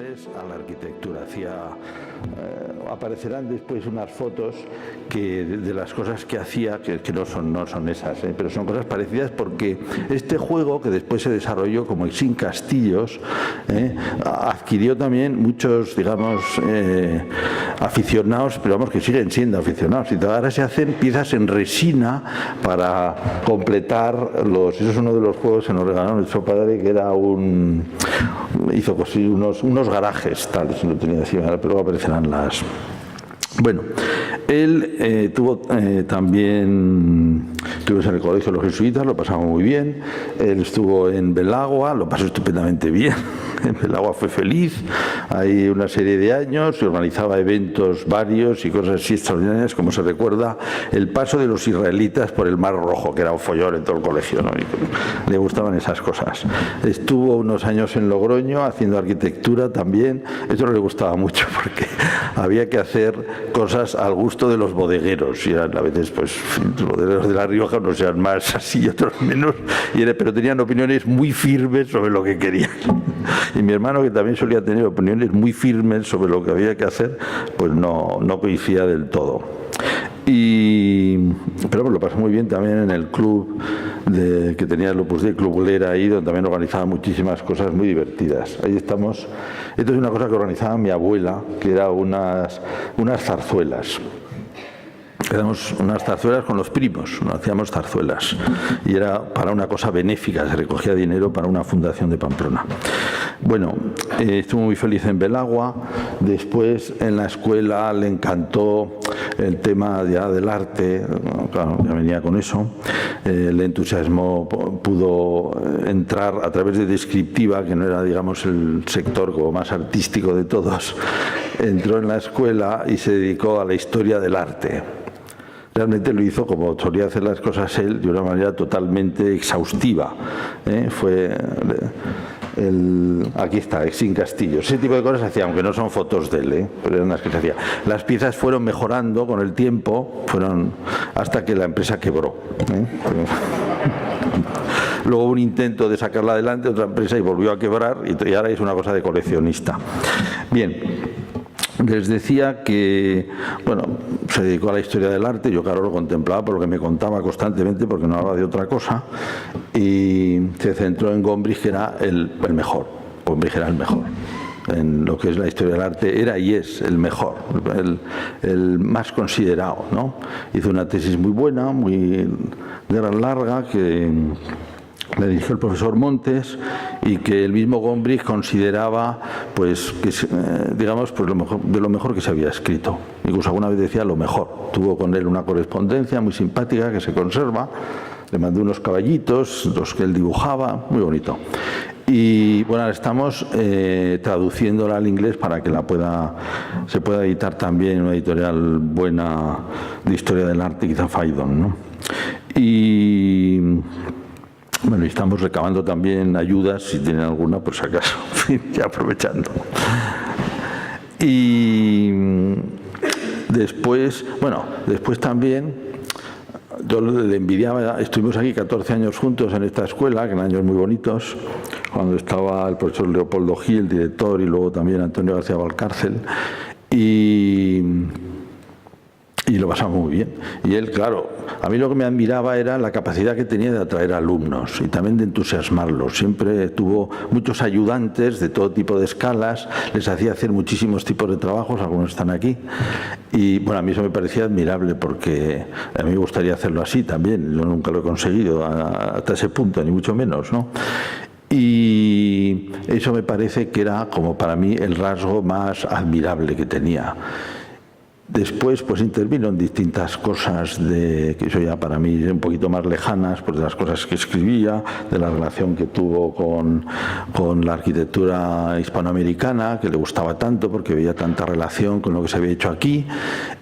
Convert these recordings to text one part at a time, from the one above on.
entonces a la arquitectura. Aparecerán después unas fotos de las cosas que hacía, que no son esas, pero son cosas parecidas, porque este juego, que después se desarrolló como el Sin Castillos, adquirió también muchos, digamos, aficionados, pero vamos, que siguen siendo aficionados. Y ahora se hacen piezas en resina para completar eso es uno de los juegos que nos regaló nuestro padre, que era hizo unos garajes, tal, si lo tenía así, pero luego aparecerán las... Bueno, él también estuvimos en el colegio de los jesuitas, lo pasamos muy bien. Él estuvo en Belagua, lo pasó estupendamente bien. En Belagua fue feliz, hay una serie de años, se organizaba eventos varios y cosas así extraordinarias, como se recuerda el paso de los israelitas por el Mar Rojo, que era un follón en todo el colegio, ¿no? Y le gustaban esas cosas. Estuvo unos años en Logroño haciendo arquitectura también. Eso no le gustaba mucho porque había que hacer cosas al gusto de los bodegueros, y eran a veces, pues, los bodegueros de La Rioja no sean más así y otros menos, pero tenían opiniones muy firmes sobre lo que querían. Y mi hermano, que también solía tener opiniones muy firmes sobre lo que había que hacer, pues no coincidía del todo. Pero bueno, lo pasé muy bien también en el club que tenía el Opus Dei, Club Lera, ahí, donde también organizaba muchísimas cosas muy divertidas. Ahí estamos. Esto es una cosa que organizaba mi abuela, que era unas zarzuelas. Éramos unas zarzuelas con los primos, no hacíamos zarzuelas, y era para una cosa benéfica, se recogía dinero para una fundación de Pamplona. Bueno, estuvo muy feliz en Belagua. Después en la escuela le encantó el tema ya del arte, claro, ya venía con eso, le entusiasmó, pudo entrar a través de descriptiva, que no era, digamos, el sector como más artístico de todos. Entró en la escuela y se dedicó a la historia del arte. Realmente lo hizo, como solía hacer las cosas él, de una manera totalmente exhaustiva. Aquí está, Sin Castillos. Ese tipo de cosas se hacía, aunque no son fotos de él, pero eran las que se hacía. Las piezas fueron mejorando con el tiempo, hasta que la empresa quebró. Luego hubo un intento de sacarla adelante, otra empresa, y volvió a quebrar, y ahora es una cosa de coleccionista. Bien. Les decía que, bueno, se dedicó a la historia del arte. Yo, claro, lo contemplaba por lo que me contaba constantemente, porque no hablaba de otra cosa, y se centró en Gombrich, que era el mejor. Gombrich era el mejor. En lo que es la historia del arte, era y es el mejor, el más considerado, ¿no? Hizo una tesis muy buena, muy larga, que le dirigió el profesor Montes, y que el mismo Gombrich consideraba, pues, que, digamos, pues de lo mejor que se había escrito. Incluso alguna vez decía lo mejor. Tuvo con él una correspondencia muy simpática que se conserva. Le mandó unos caballitos, los que él dibujaba, muy bonito. Y bueno, ahora estamos traduciéndola al inglés para que se pueda editar también en una editorial buena de historia del arte, quizá Faidon, ¿no? Y bueno, y estamos recabando también ayudas, si tienen alguna, por si acaso, en fin, ya aprovechando. Y después también, yo le envidiaba, estuvimos aquí 14 años juntos en esta escuela, que eran años muy bonitos, cuando estaba el profesor Leopoldo Gil, director, y luego también Antonio García Valcárcel, y lo pasamos muy bien. Y él, claro, a mí lo que me admiraba era la capacidad que tenía de atraer alumnos y también de entusiasmarlos. Siempre tuvo muchos ayudantes de todo tipo de escalas, les hacía hacer muchísimos tipos de trabajos, algunos están aquí. Y bueno, a mí eso me parecía admirable, porque a mí me gustaría hacerlo así también. Yo nunca lo he conseguido hasta ese punto, ni mucho menos, ¿no? Y eso me parece que era, como para mí, el rasgo más admirable que tenía. Después, pues intervino en distintas cosas que eso ya para mí un poquito más lejanas, pues de las cosas que escribía, de la relación que tuvo con la arquitectura hispanoamericana, que le gustaba tanto porque veía tanta relación con lo que se había hecho aquí,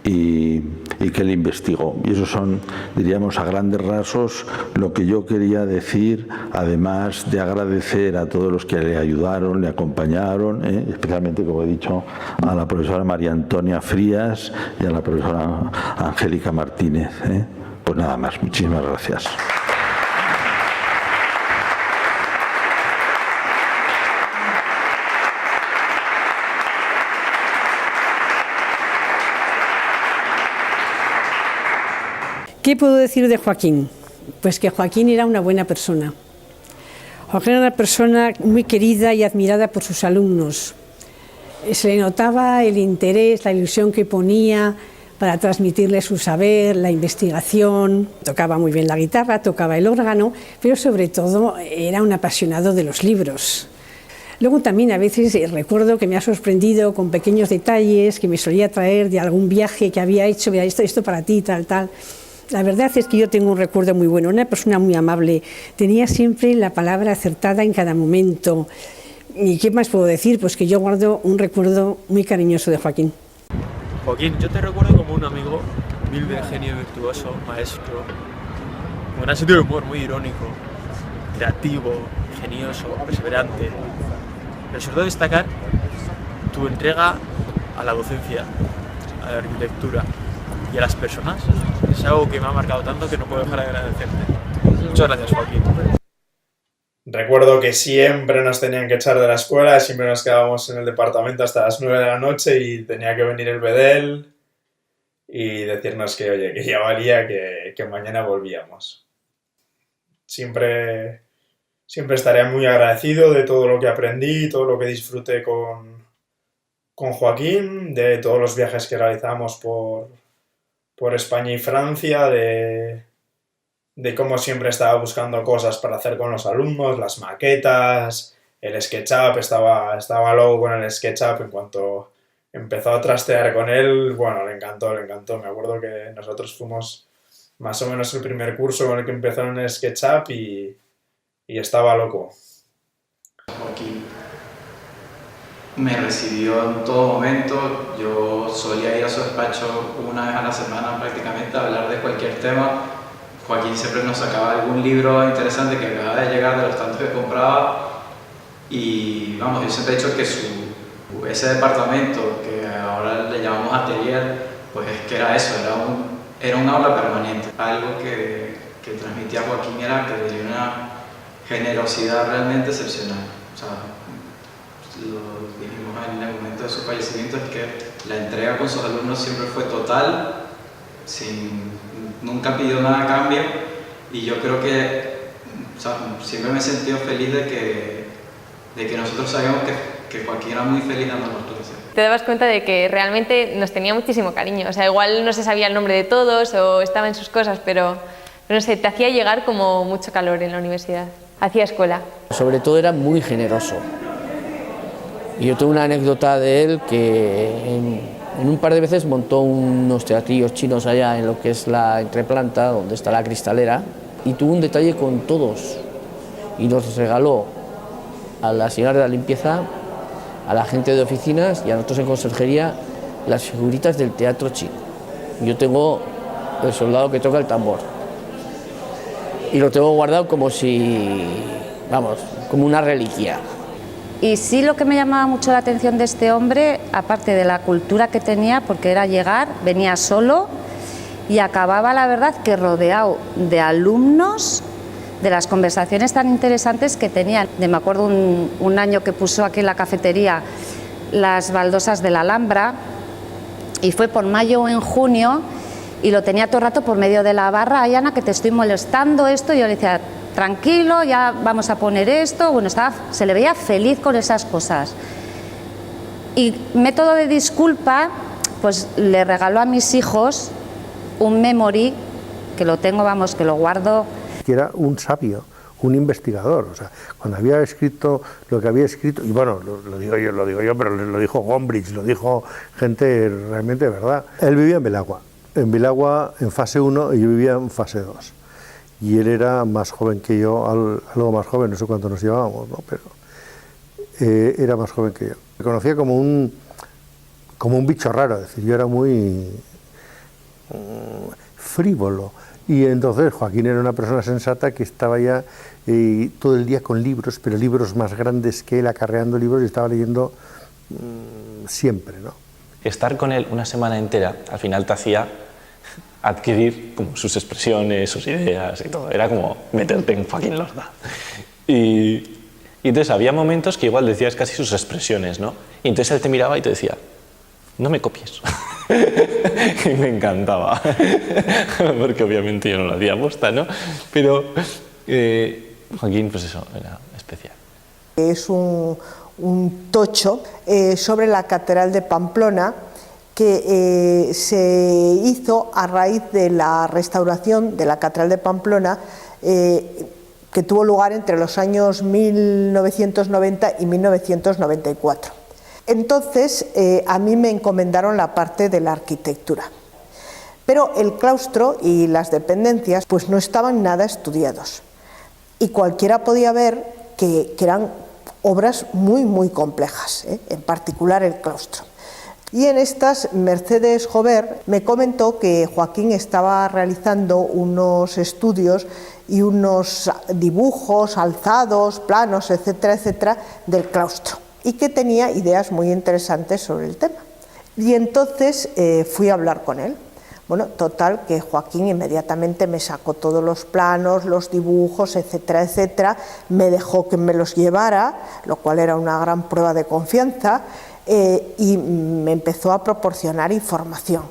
y que él investigó. Y esos son, diríamos, a grandes rasgos lo que yo quería decir, además de agradecer a todos los que le ayudaron, le acompañaron, especialmente, como he dicho, a la profesora María Antonia Frías y a la profesora Angélica Martínez. Pues nada más, muchísimas gracias. ¿Qué puedo decir de Joaquín? Pues que Joaquín era una buena persona. Joaquín era una persona muy querida y admirada por sus alumnos. Se le notaba el interés, la ilusión que ponía para transmitirle su saber, la investigación. Tocaba muy bien la guitarra, tocaba el órgano, pero sobre todo era un apasionado de los libros. Luego también a veces recuerdo que me ha sorprendido con pequeños detalles que me solía traer de algún viaje que había hecho, mira, esto para ti, tal. La verdad es que yo tengo un recuerdo muy bueno, una persona muy amable, tenía siempre la palabra acertada en cada momento. ¿Y qué más puedo decir? Pues que yo guardo un recuerdo muy cariñoso de Joaquín. Joaquín, yo te recuerdo como un amigo humilde, genio, virtuoso, maestro, con gran sentido de humor, muy irónico, creativo, ingenioso, perseverante. Pero sobre todo destacar tu entrega a la docencia, a la arquitectura y a las personas. Es algo que me ha marcado tanto que no puedo dejar de agradecerte. Muchas gracias, Joaquín. Recuerdo que siempre nos tenían que echar de la escuela, siempre nos quedábamos en el departamento hasta las 9 de la noche y tenía que venir el bedel y decirnos que, oye, que ya valía, que mañana volvíamos. Siempre estaré muy agradecido de todo lo que aprendí, todo lo que disfruté con Joaquín, de todos los viajes que realizamos por España y Francia, de cómo siempre estaba buscando cosas para hacer con los alumnos, las maquetas, el SketchUp, estaba loco con el SketchUp. En cuanto empezó a trastear con él, bueno, le encantó. Me acuerdo que nosotros fuimos más o menos el primer curso con el que empezaron el SketchUp y estaba loco. Joaquín me recibió en todo momento. Yo solía ir a su despacho una vez a la semana prácticamente a hablar de cualquier tema. Joaquín siempre nos sacaba algún libro interesante que acababa de llegar de los tantos que compraba y vamos, yo siempre he dicho que ese departamento que ahora le llamamos atelier, pues es que era eso, era un aula permanente. Algo que transmitía Joaquín era que tenía una generosidad realmente excepcional. O sea, lo dijimos en el momento de su fallecimiento, es que la entrega con sus alumnos siempre fue total, nunca pidió nada a cambio, y yo creo que, o sea, siempre me he sentido feliz de que nosotros sabíamos que Joaquín era muy feliz dándonos clases. Te dabas cuenta de que realmente nos tenía muchísimo cariño, o sea, igual no se sabía el nombre de todos o estaba en sus cosas, pero no sé, te hacía llegar como mucho calor en la universidad, hacía escuela. Sobre todo era muy generoso. Y yo tengo una anécdota de él que en un par de veces montó unos teatrillos chinos allá en lo que es la entreplanta, donde está la cristalera, y tuvo un detalle con todos. Y nos regaló a la señora de la limpieza, a la gente de oficinas y a nosotros en conserjería las figuritas del teatro chino. Yo tengo el soldado que toca el tambor. Y lo tengo guardado como si, vamos, como una reliquia. Y sí, lo que me llamaba mucho la atención de este hombre, aparte de la cultura que tenía, porque era llegar, venía solo y acababa, la verdad, que rodeado de alumnos, de las conversaciones tan interesantes que tenían. Me acuerdo un año que puso aquí en la cafetería las baldosas de la Alhambra, y fue por mayo o en junio, y lo tenía todo el rato por medio de la barra: "Ay, Ana, que te estoy molestando esto", y yo le decía: "Tranquilo, ya vamos a poner esto". Bueno, se le veía feliz con esas cosas. Y método de disculpa, pues le regaló a mis hijos un memory, que lo tengo, vamos, que lo guardo. Que era un sabio, un investigador. O sea, cuando había escrito lo que había escrito, y bueno, lo digo yo, pero lo dijo Gombrich, lo dijo gente realmente de verdad. Él vivía en Vilagua en fase 1 y yo vivía en fase 2. Y él era más joven que yo, algo más joven, no sé cuánto nos llevábamos, ¿no? Pero era más joven que yo. Me conocía como un bicho raro, es decir, yo era muy frívolo. Y entonces Joaquín era una persona sensata que estaba ya todo el día con libros, pero libros más grandes que él, acarreando libros, y estaba leyendo siempre, ¿no? Estar con él una semana entera al final te hacía adquirir como sus expresiones, sus ideas y todo. Era como meterte en Joaquín Lorda. Y entonces había momentos que igual decías casi sus expresiones, ¿no? Y entonces él te miraba y te decía: "No me copies". Y me encantaba, porque obviamente yo no lo hacía aposta, ¿no? Pero Joaquín, pues eso, era especial. Es un tocho sobre la Catedral de Pamplona que se hizo a raíz de la restauración de la Catedral de Pamplona que tuvo lugar entre los años 1990 y 1994. Entonces a mí me encomendaron la parte de la arquitectura, pero el claustro y las dependencias pues no estaban nada estudiados y cualquiera podía ver que eran obras muy complejas, en particular el claustro. Y en estas Mercedes Jover me comentó que Joaquín estaba realizando unos estudios y unos dibujos, alzados, planos, etcétera, etcétera, del claustro y que tenía ideas muy interesantes sobre el tema. Y entonces fui a hablar con él. Bueno, total, que Joaquín inmediatamente me sacó todos los planos, los dibujos, etcétera, etcétera, me dejó que me los llevara, lo cual era una gran prueba de confianza, y me empezó a proporcionar información.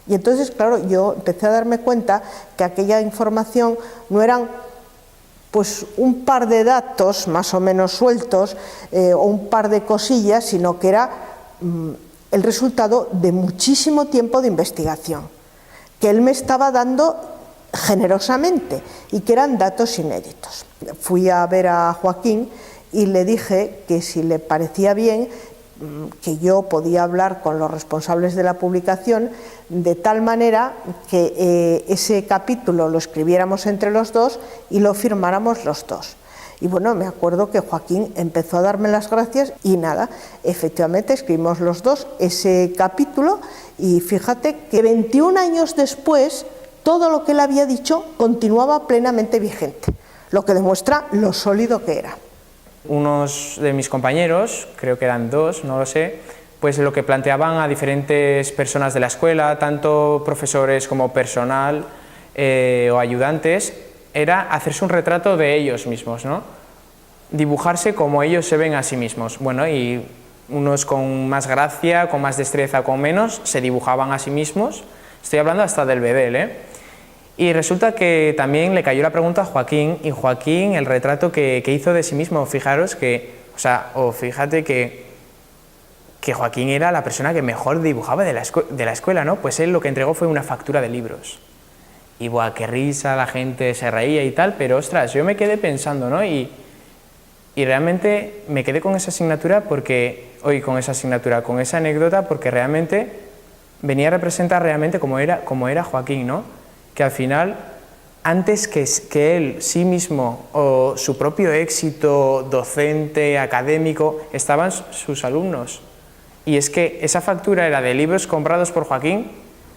Y entonces, claro, yo empecé a darme cuenta que aquella información no eran pues un par de datos más o menos sueltos o un par de cosillas, sino que era el resultado de muchísimo tiempo de investigación, que él me estaba dando generosamente y que eran datos inéditos. Fui a ver a Joaquín y le dije que si le parecía bien que yo podía hablar con los responsables de la publicación de tal manera que ese capítulo lo escribiéramos entre los dos y lo firmáramos los dos. Y bueno, me acuerdo que Joaquín empezó a darme las gracias y nada, efectivamente escribimos los dos ese capítulo y fíjate que 21 años después todo lo que él había dicho continuaba plenamente vigente, lo que demuestra lo sólido que era. Unos de mis compañeros, creo que eran dos, no lo sé, pues lo que planteaban a diferentes personas de la escuela, tanto profesores como personal o ayudantes, era hacerse un retrato de ellos mismos, ¿no? Dibujarse como ellos se ven a sí mismos. Bueno, y unos con más gracia, con más destreza, con menos, se dibujaban a sí mismos. Estoy hablando hasta del Bedel, ¿eh? Y resulta que también le cayó la pregunta a Joaquín, y Joaquín, el retrato que hizo de sí mismo, fijaros que, fíjate que Joaquín era la persona que mejor dibujaba de la escuela, ¿no? Pues él lo que entregó fue una factura de libros. Y buah, qué risa, la gente se reía y tal, pero ostras, yo me quedé pensando, ¿no? Y realmente me quedé con esa asignatura con esa anécdota, porque realmente venía a representar realmente cómo era Joaquín, ¿no? Que al final, antes que él sí mismo o su propio éxito docente, académico, estaban sus alumnos. Y es que esa factura era de libros comprados por Joaquín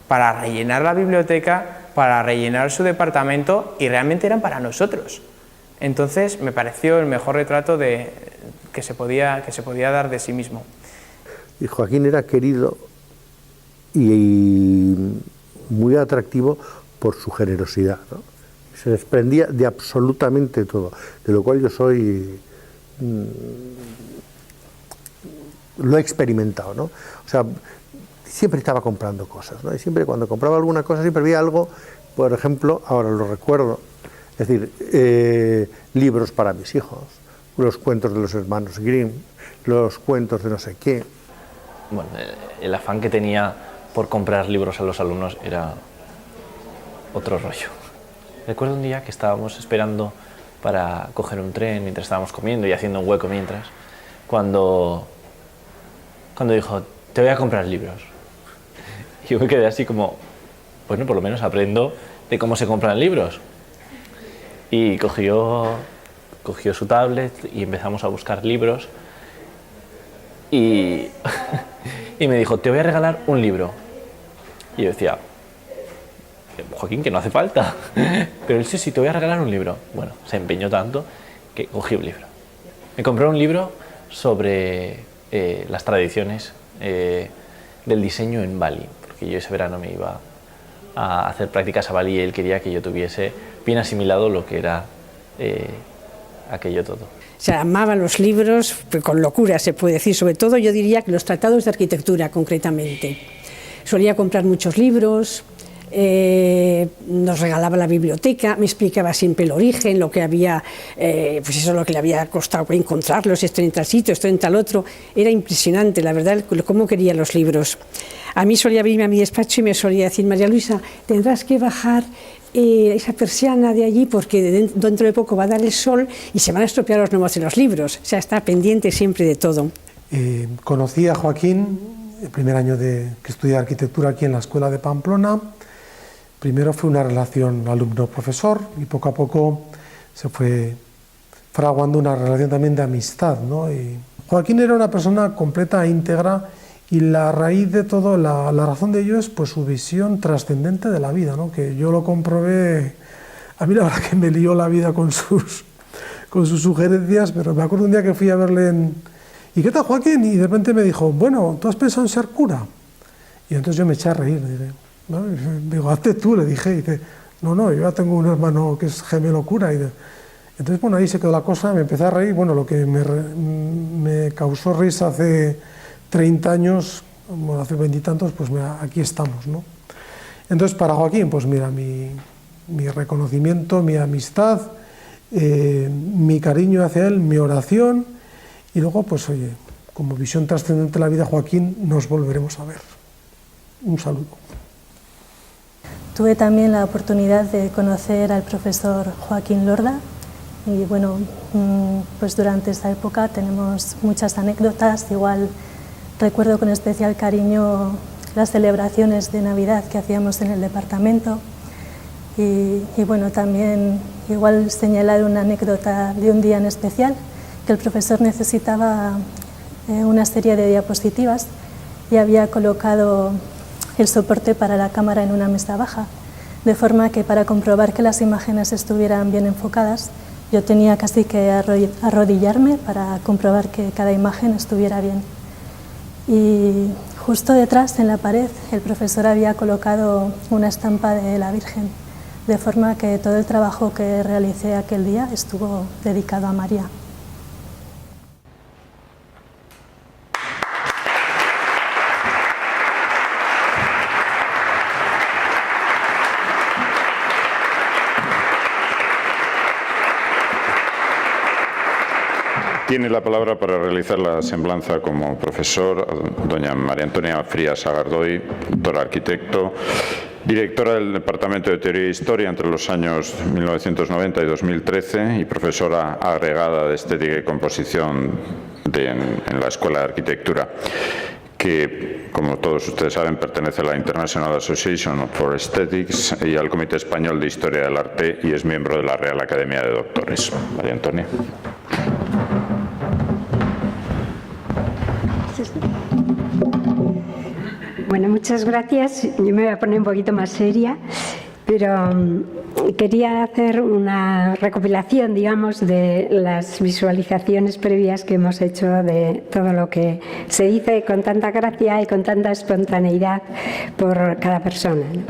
para rellenar la biblioteca, para rellenar su departamento, y realmente eran para nosotros. Entonces me pareció el mejor retrato que se podía dar de sí mismo. Y Joaquín era querido y muy atractivo por su generosidad, ¿no? Se desprendía de absolutamente todo, de lo cual yo lo he experimentado, ¿no? O sea, siempre estaba comprando cosas, ¿no? Y siempre cuando compraba alguna cosa siempre había algo, por ejemplo, ahora lo recuerdo, es decir, libros para mis hijos, los cuentos de los hermanos Grimm, los cuentos de no sé qué. Bueno, el afán que tenía por comprar libros a los alumnos era otro rollo. Recuerdo un día que estábamos esperando para coger un tren mientras estábamos comiendo y haciendo un hueco mientras, cuando dijo, te voy a comprar libros. Y yo me quedé así como, bueno, por lo menos aprendo de cómo se compran libros. Y cogió su tablet y empezamos a buscar libros y me dijo, te voy a regalar un libro. Y yo decía, Joaquín, que no hace falta. Pero él, sí, te voy a regalar un libro. Bueno, se empeñó tanto que cogí un libro. Me compré un libro sobre las tradiciones del diseño en Bali, porque yo ese verano me iba a hacer prácticas a Bali y él quería que yo tuviese bien asimilado lo que era aquello todo. Se amaban los libros con locura, se puede decir, sobre todo yo diría que los tratados de arquitectura concretamente. solía comprar muchos libros, nos regalaba la biblioteca, me explicaba siempre el origen, lo que había, pues eso, lo que le había costado encontrarlos, esto en tal sitio, esto en tal otro. Era impresionante, la verdad, cómo quería los libros. A mí solía venirme a mi despacho y me solía decir: María Luisa, tendrás que bajar esa persiana de allí porque dentro de poco va a dar el sol y se van a estropear los nuevos de los libros. O sea, está pendiente siempre de todo. Conocí a Joaquín el primer año que estudié arquitectura aquí en la Escuela de Pamplona. Primero fue una relación alumno-profesor y poco a poco se fue fraguando una relación también de amistad, ¿no? Y Joaquín era una persona completa e íntegra, y la raíz de todo, la razón de ello es pues su visión trascendente de la vida, ¿no? Que yo lo comprobé. A mí la verdad que me lió la vida con sus sugerencias, pero me acuerdo un día que fui a verle ¿y qué tal, Joaquín? Y de repente me dijo: bueno, ¿tú has pensado en ser cura? Y entonces yo me eché a reír, ¿no? Digo, hazte tú, le dije. Y dice: no, yo ya tengo un hermano que es gemelo cura. Entonces, bueno, ahí se quedó la cosa, me empecé a reír. Bueno, lo que me causó risa hace 30 años, bueno, hace 20 y tantos, pues mira, aquí estamos, ¿no? Entonces, para Joaquín, pues mira, mi reconocimiento, mi amistad, mi cariño hacia él, mi oración, y luego, pues oye, como visión trascendente de la vida, Joaquín, nos volveremos a ver. Un saludo. Tuve también la oportunidad de conocer al profesor Joaquín Lorda y bueno, pues durante esta época tenemos muchas anécdotas. Igual recuerdo con especial cariño las celebraciones de Navidad que hacíamos en el departamento y bueno, también igual señalar una anécdota de un día en especial, que el profesor necesitaba una serie de diapositivas y había colocado el soporte para la cámara en una mesa baja, de forma que para comprobar que las imágenes estuvieran bien enfocadas, yo tenía casi que arrodillarme para comprobar que cada imagen estuviera bien. Y justo detrás, en la pared, el profesor había colocado una estampa de la Virgen, de forma que todo el trabajo que realicé aquel día estuvo dedicado a María. Tiene la palabra para realizar la semblanza como profesor doña María Antonia Frías Sagardoy, doctora arquitecto, directora del Departamento de Teoría e Historia entre los años 1990 y 2013 y profesora agregada de Estética y Composición en la Escuela de Arquitectura, que, como todos ustedes saben, pertenece a la International Association for Aesthetics y al Comité Español de Historia del Arte y es miembro de la Real Academia de Doctores. María Antonia. Bueno, muchas gracias. Yo me voy a poner un poquito más seria, pero quería hacer una recopilación, digamos, de las visualizaciones previas que hemos hecho de todo lo que se dice con tanta gracia y con tanta espontaneidad por cada persona, ¿no?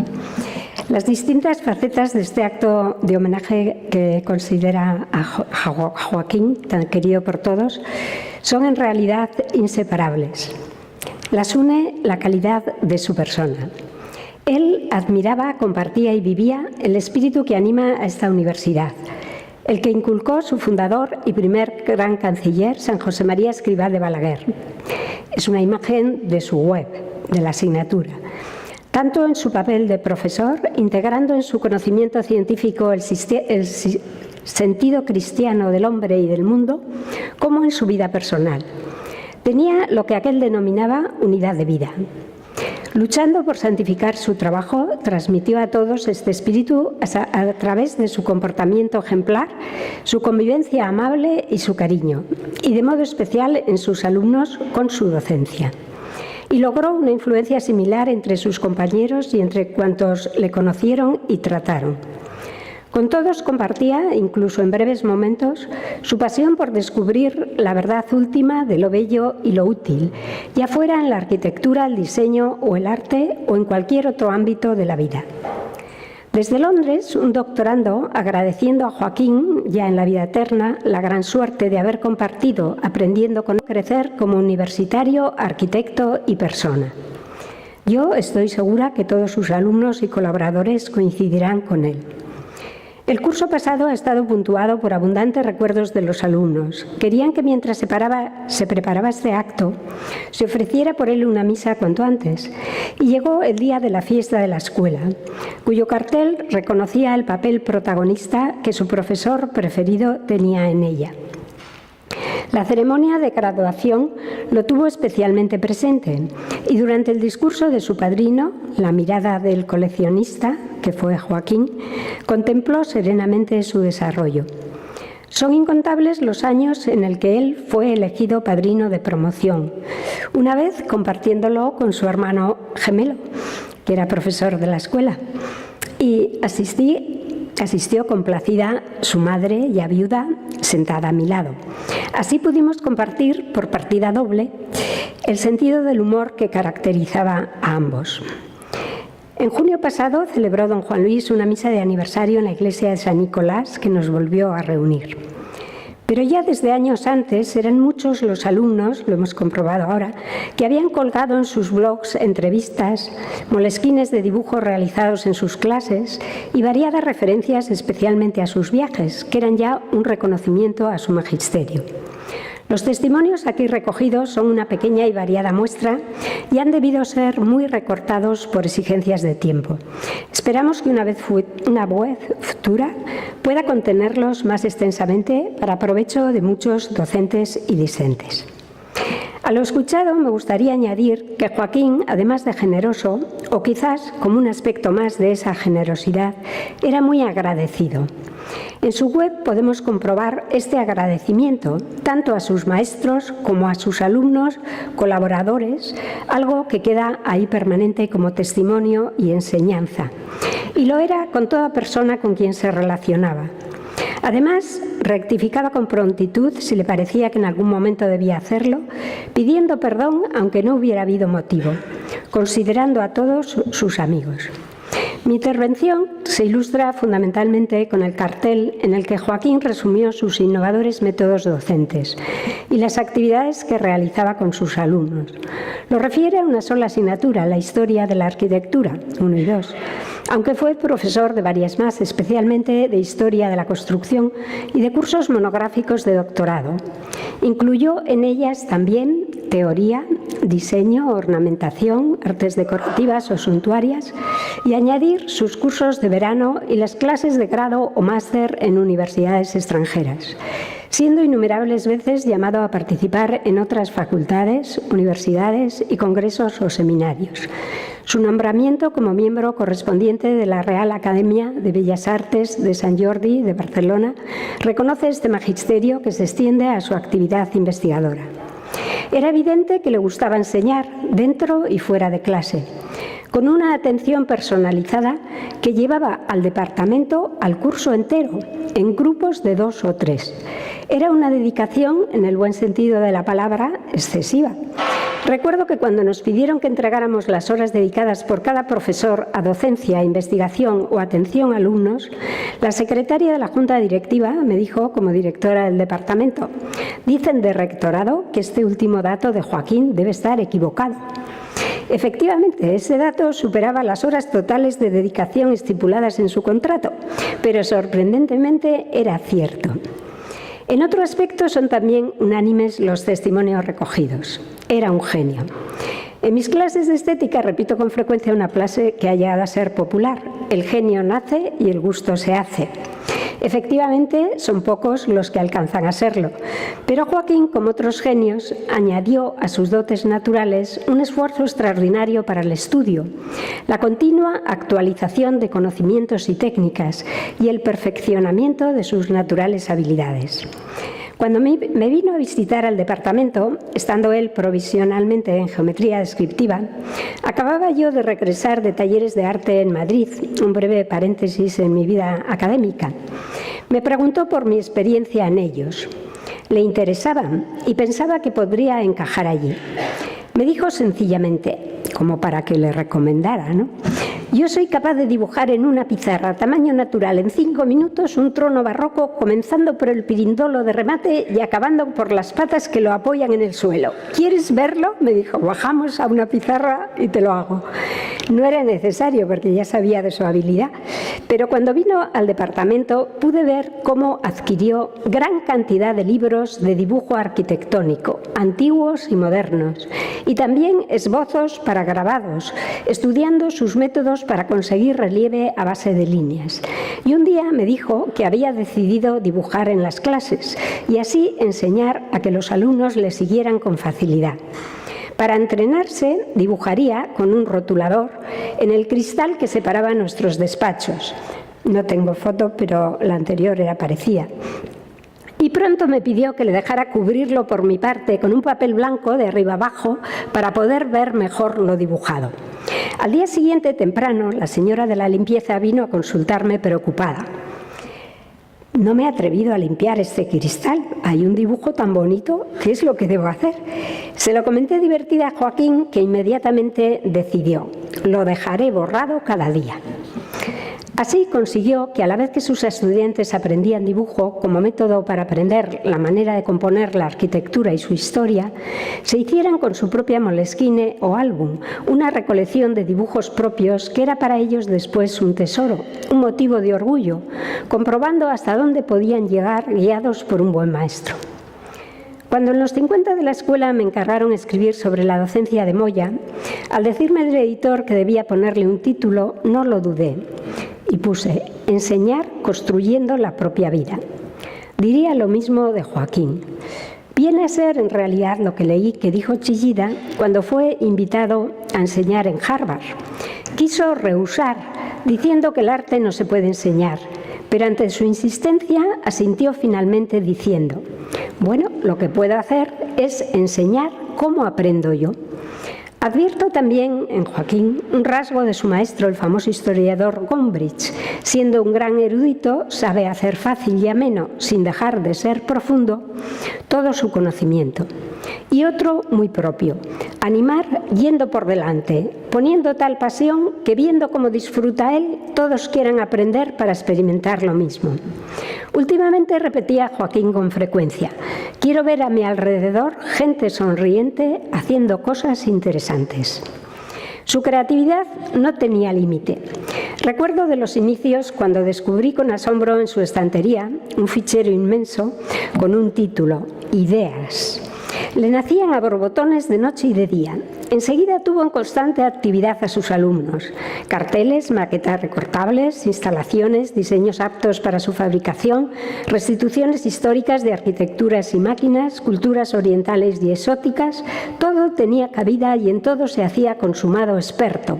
Las distintas facetas de este acto de homenaje que considera a Joaquín, tan querido por todos, son en realidad inseparables. Las une la calidad de su persona. Él admiraba, compartía y vivía el espíritu que anima a esta universidad, el que inculcó su fundador y primer gran canciller, San José María Escrivá de Balaguer. Es una imagen de su web, de la asignatura. Tanto en su papel de profesor, integrando en su conocimiento científico el sentido cristiano del hombre y del mundo, como en su vida personal. Tenía lo que aquel denominaba unidad de vida. Luchando por santificar su trabajo, transmitió a todos este espíritu a través de su comportamiento ejemplar, su convivencia amable y su cariño, y de modo especial en sus alumnos con su docencia. Y logró una influencia similar entre sus compañeros y entre cuantos le conocieron y trataron. Con todos compartía, incluso en breves momentos, su pasión por descubrir la verdad última de lo bello y lo útil, ya fuera en la arquitectura, el diseño o el arte o en cualquier otro ámbito de la vida. Desde Londres, un doctorando, agradeciendo a Joaquín, ya en la vida eterna, la gran suerte de haber compartido, aprendiendo con crecer como universitario, arquitecto y persona. Yo estoy segura que todos sus alumnos y colaboradores coincidirán con él. El curso pasado ha estado puntuado por abundantes recuerdos de los alumnos. Querían que mientras se preparaba este acto, se ofreciera por él una misa cuanto antes. Y llegó el día de la fiesta de la escuela, cuyo cartel reconocía el papel protagonista que su profesor preferido tenía en ella. La ceremonia de graduación lo tuvo especialmente presente y durante el discurso de su padrino, la mirada del coleccionista, que fue Joaquín, contempló serenamente su desarrollo. Son incontables los años en el que él fue elegido padrino de promoción, una vez compartiéndolo con su hermano gemelo, que era profesor de la escuela, y asistió complacida su madre, ya viuda, sentada a mi lado. Así pudimos compartir, por partida doble, el sentido del humor que caracterizaba a ambos. En junio pasado celebró don Juan Luis una misa de aniversario en la iglesia de San Nicolás que nos volvió a reunir. Pero ya desde años antes eran muchos los alumnos, lo hemos comprobado ahora, que habían colgado en sus blogs entrevistas, molesquines de dibujos realizados en sus clases y variadas referencias especialmente a sus viajes, que eran ya un reconocimiento a su magisterio. Los testimonios aquí recogidos son una pequeña y variada muestra y han debido ser muy recortados por exigencias de tiempo. Esperamos que una web futura pueda contenerlos más extensamente para provecho de muchos docentes y discentes. A lo escuchado me gustaría añadir que Joaquín, además de generoso, o quizás como un aspecto más de esa generosidad, era muy agradecido. En su web podemos comprobar este agradecimiento tanto a sus maestros como a sus alumnos, colaboradores, algo que queda ahí permanente como testimonio y enseñanza. Y lo era con toda persona con quien se relacionaba. Además, rectificaba con prontitud si le parecía que en algún momento debía hacerlo, pidiendo perdón aunque no hubiera habido motivo, considerando a todos sus amigos. Mi intervención se ilustra fundamentalmente con el cartel en el que Joaquín resumió sus innovadores métodos docentes y las actividades que realizaba con sus alumnos. Lo refiere a una sola asignatura, la historia de la arquitectura, 1 y 2, aunque fue profesor de varias más, especialmente de historia de la construcción y de cursos monográficos de doctorado. Incluyó en ellas también teoría, diseño, ornamentación, artes decorativas o suntuarias y añadir sus cursos de verano y las clases de grado o máster en universidades extranjeras, siendo innumerables veces llamado a participar en otras facultades, universidades y congresos o seminarios. Su nombramiento como miembro correspondiente de la Real Academia de Bellas Artes de Sant Jordi de Barcelona reconoce este magisterio que se extiende a su actividad investigadora. Era evidente que le gustaba enseñar dentro y fuera de clase, con una atención personalizada que llevaba al departamento al curso entero, en grupos de 2 o 3. Era una dedicación, en el buen sentido de la palabra, excesiva. Recuerdo que cuando nos pidieron que entregáramos las horas dedicadas por cada profesor a docencia, investigación o atención a alumnos, la secretaria de la Junta Directiva me dijo, como directora del departamento, dicen de rectorado que este último dato de Joaquín debe estar equivocado. Efectivamente, ese dato superaba las horas totales de dedicación estipuladas en su contrato, pero sorprendentemente era cierto. En otro aspecto son también unánimes los testimonios recogidos. Era un genio. En mis clases de estética repito con frecuencia una frase que ha llegado a ser popular: el genio nace y el gusto se hace. Efectivamente, son pocos los que alcanzan a serlo, pero Joaquín, como otros genios, añadió a sus dotes naturales un esfuerzo extraordinario para el estudio, la continua actualización de conocimientos y técnicas y el perfeccionamiento de sus naturales habilidades. Cuando me vino a visitar al departamento, estando él provisionalmente en geometría descriptiva, acababa yo de regresar de talleres de arte en Madrid, un breve paréntesis en mi vida académica. Me preguntó por mi experiencia en ellos. Le interesaban y pensaba que podría encajar allí. Me dijo sencillamente, como para que le recomendara, ¿no?, Yo soy capaz de dibujar en una pizarra a tamaño natural en 5 minutos un trono barroco, comenzando por el pirindolo de remate y acabando por las patas que lo apoyan en el suelo. ¿Quieres verlo?, me dijo. Bajamos a una pizarra y te lo hago. No era necesario porque ya sabía de su habilidad, pero cuando vino al departamento pude ver cómo adquirió gran cantidad de libros de dibujo arquitectónico, antiguos y modernos, y también esbozos para grabados, estudiando sus métodos para conseguir relieve a base de líneas. Y un día me dijo que había decidido dibujar en las clases y así enseñar a que los alumnos le siguieran con facilidad. Para entrenarse, dibujaría con un rotulador en el cristal que separaba nuestros despachos. No tengo foto, pero la anterior era parecida. Y pronto me pidió que le dejara cubrirlo por mi parte con un papel blanco de arriba abajo para poder ver mejor lo dibujado. Al día siguiente, temprano, la señora de la limpieza vino a consultarme preocupada. No me he atrevido a limpiar este cristal. Hay un dibujo tan bonito. ¿Qué es lo que debo hacer? Se lo comenté divertida a Joaquín, que inmediatamente decidió: lo dejaré borrado cada día. Así consiguió que, a la vez que sus estudiantes aprendían dibujo como método para aprender la manera de componer la arquitectura y su historia, se hicieran con su propia Moleskine o álbum, una recolección de dibujos propios que era para ellos después un tesoro, un motivo de orgullo, comprobando hasta dónde podían llegar guiados por un buen maestro. Cuando en los 50 de la escuela me encargaron escribir sobre la docencia de Moya, al decirme el editor que debía ponerle un título, no lo dudé y puse: enseñar construyendo la propia vida. Diría lo mismo de Joaquín. Viene a ser en realidad lo que leí que dijo Chillida cuando fue invitado a enseñar en Harvard. Quiso rehusar, diciendo que el arte no se puede enseñar, pero ante su insistencia asintió finalmente diciendo: bueno, lo que puedo hacer es enseñar cómo aprendo yo. Advierto también en Joaquín un rasgo de su maestro, el famoso historiador Gombrich. Siendo un gran erudito, sabe hacer fácil y ameno, sin dejar de ser profundo, todo su conocimiento. Y otro muy propio: animar yendo por delante, poniendo tal pasión que, viendo cómo disfruta él, todos quieran aprender para experimentar lo mismo. Últimamente repetía Joaquín con frecuencia: quiero ver a mi alrededor gente sonriente haciendo cosas interesantes. Su creatividad no tenía límite. Recuerdo de los inicios cuando descubrí con asombro en su estantería un fichero inmenso con un título: Ideas. Le nacían a borbotones de noche y de día. Enseguida tuvo en constante actividad a sus alumnos: carteles, maquetas recortables, instalaciones, diseños aptos para su fabricación, restituciones históricas de arquitecturas y máquinas, culturas orientales y exóticas. Todo tenía cabida y en todo se hacía consumado experto.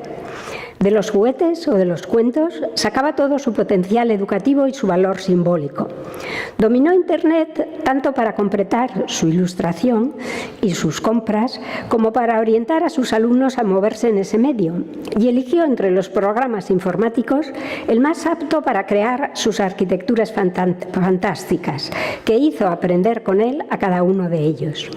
De los juguetes o de los cuentos sacaba todo su potencial educativo y su valor simbólico. Dominó Internet tanto para completar su ilustración y sus compras como para orientar a sus alumnos a moverse en ese medio, y eligió entre los programas informáticos el más apto para crear sus arquitecturas fantásticas, que hizo aprender con él a cada uno de ellos.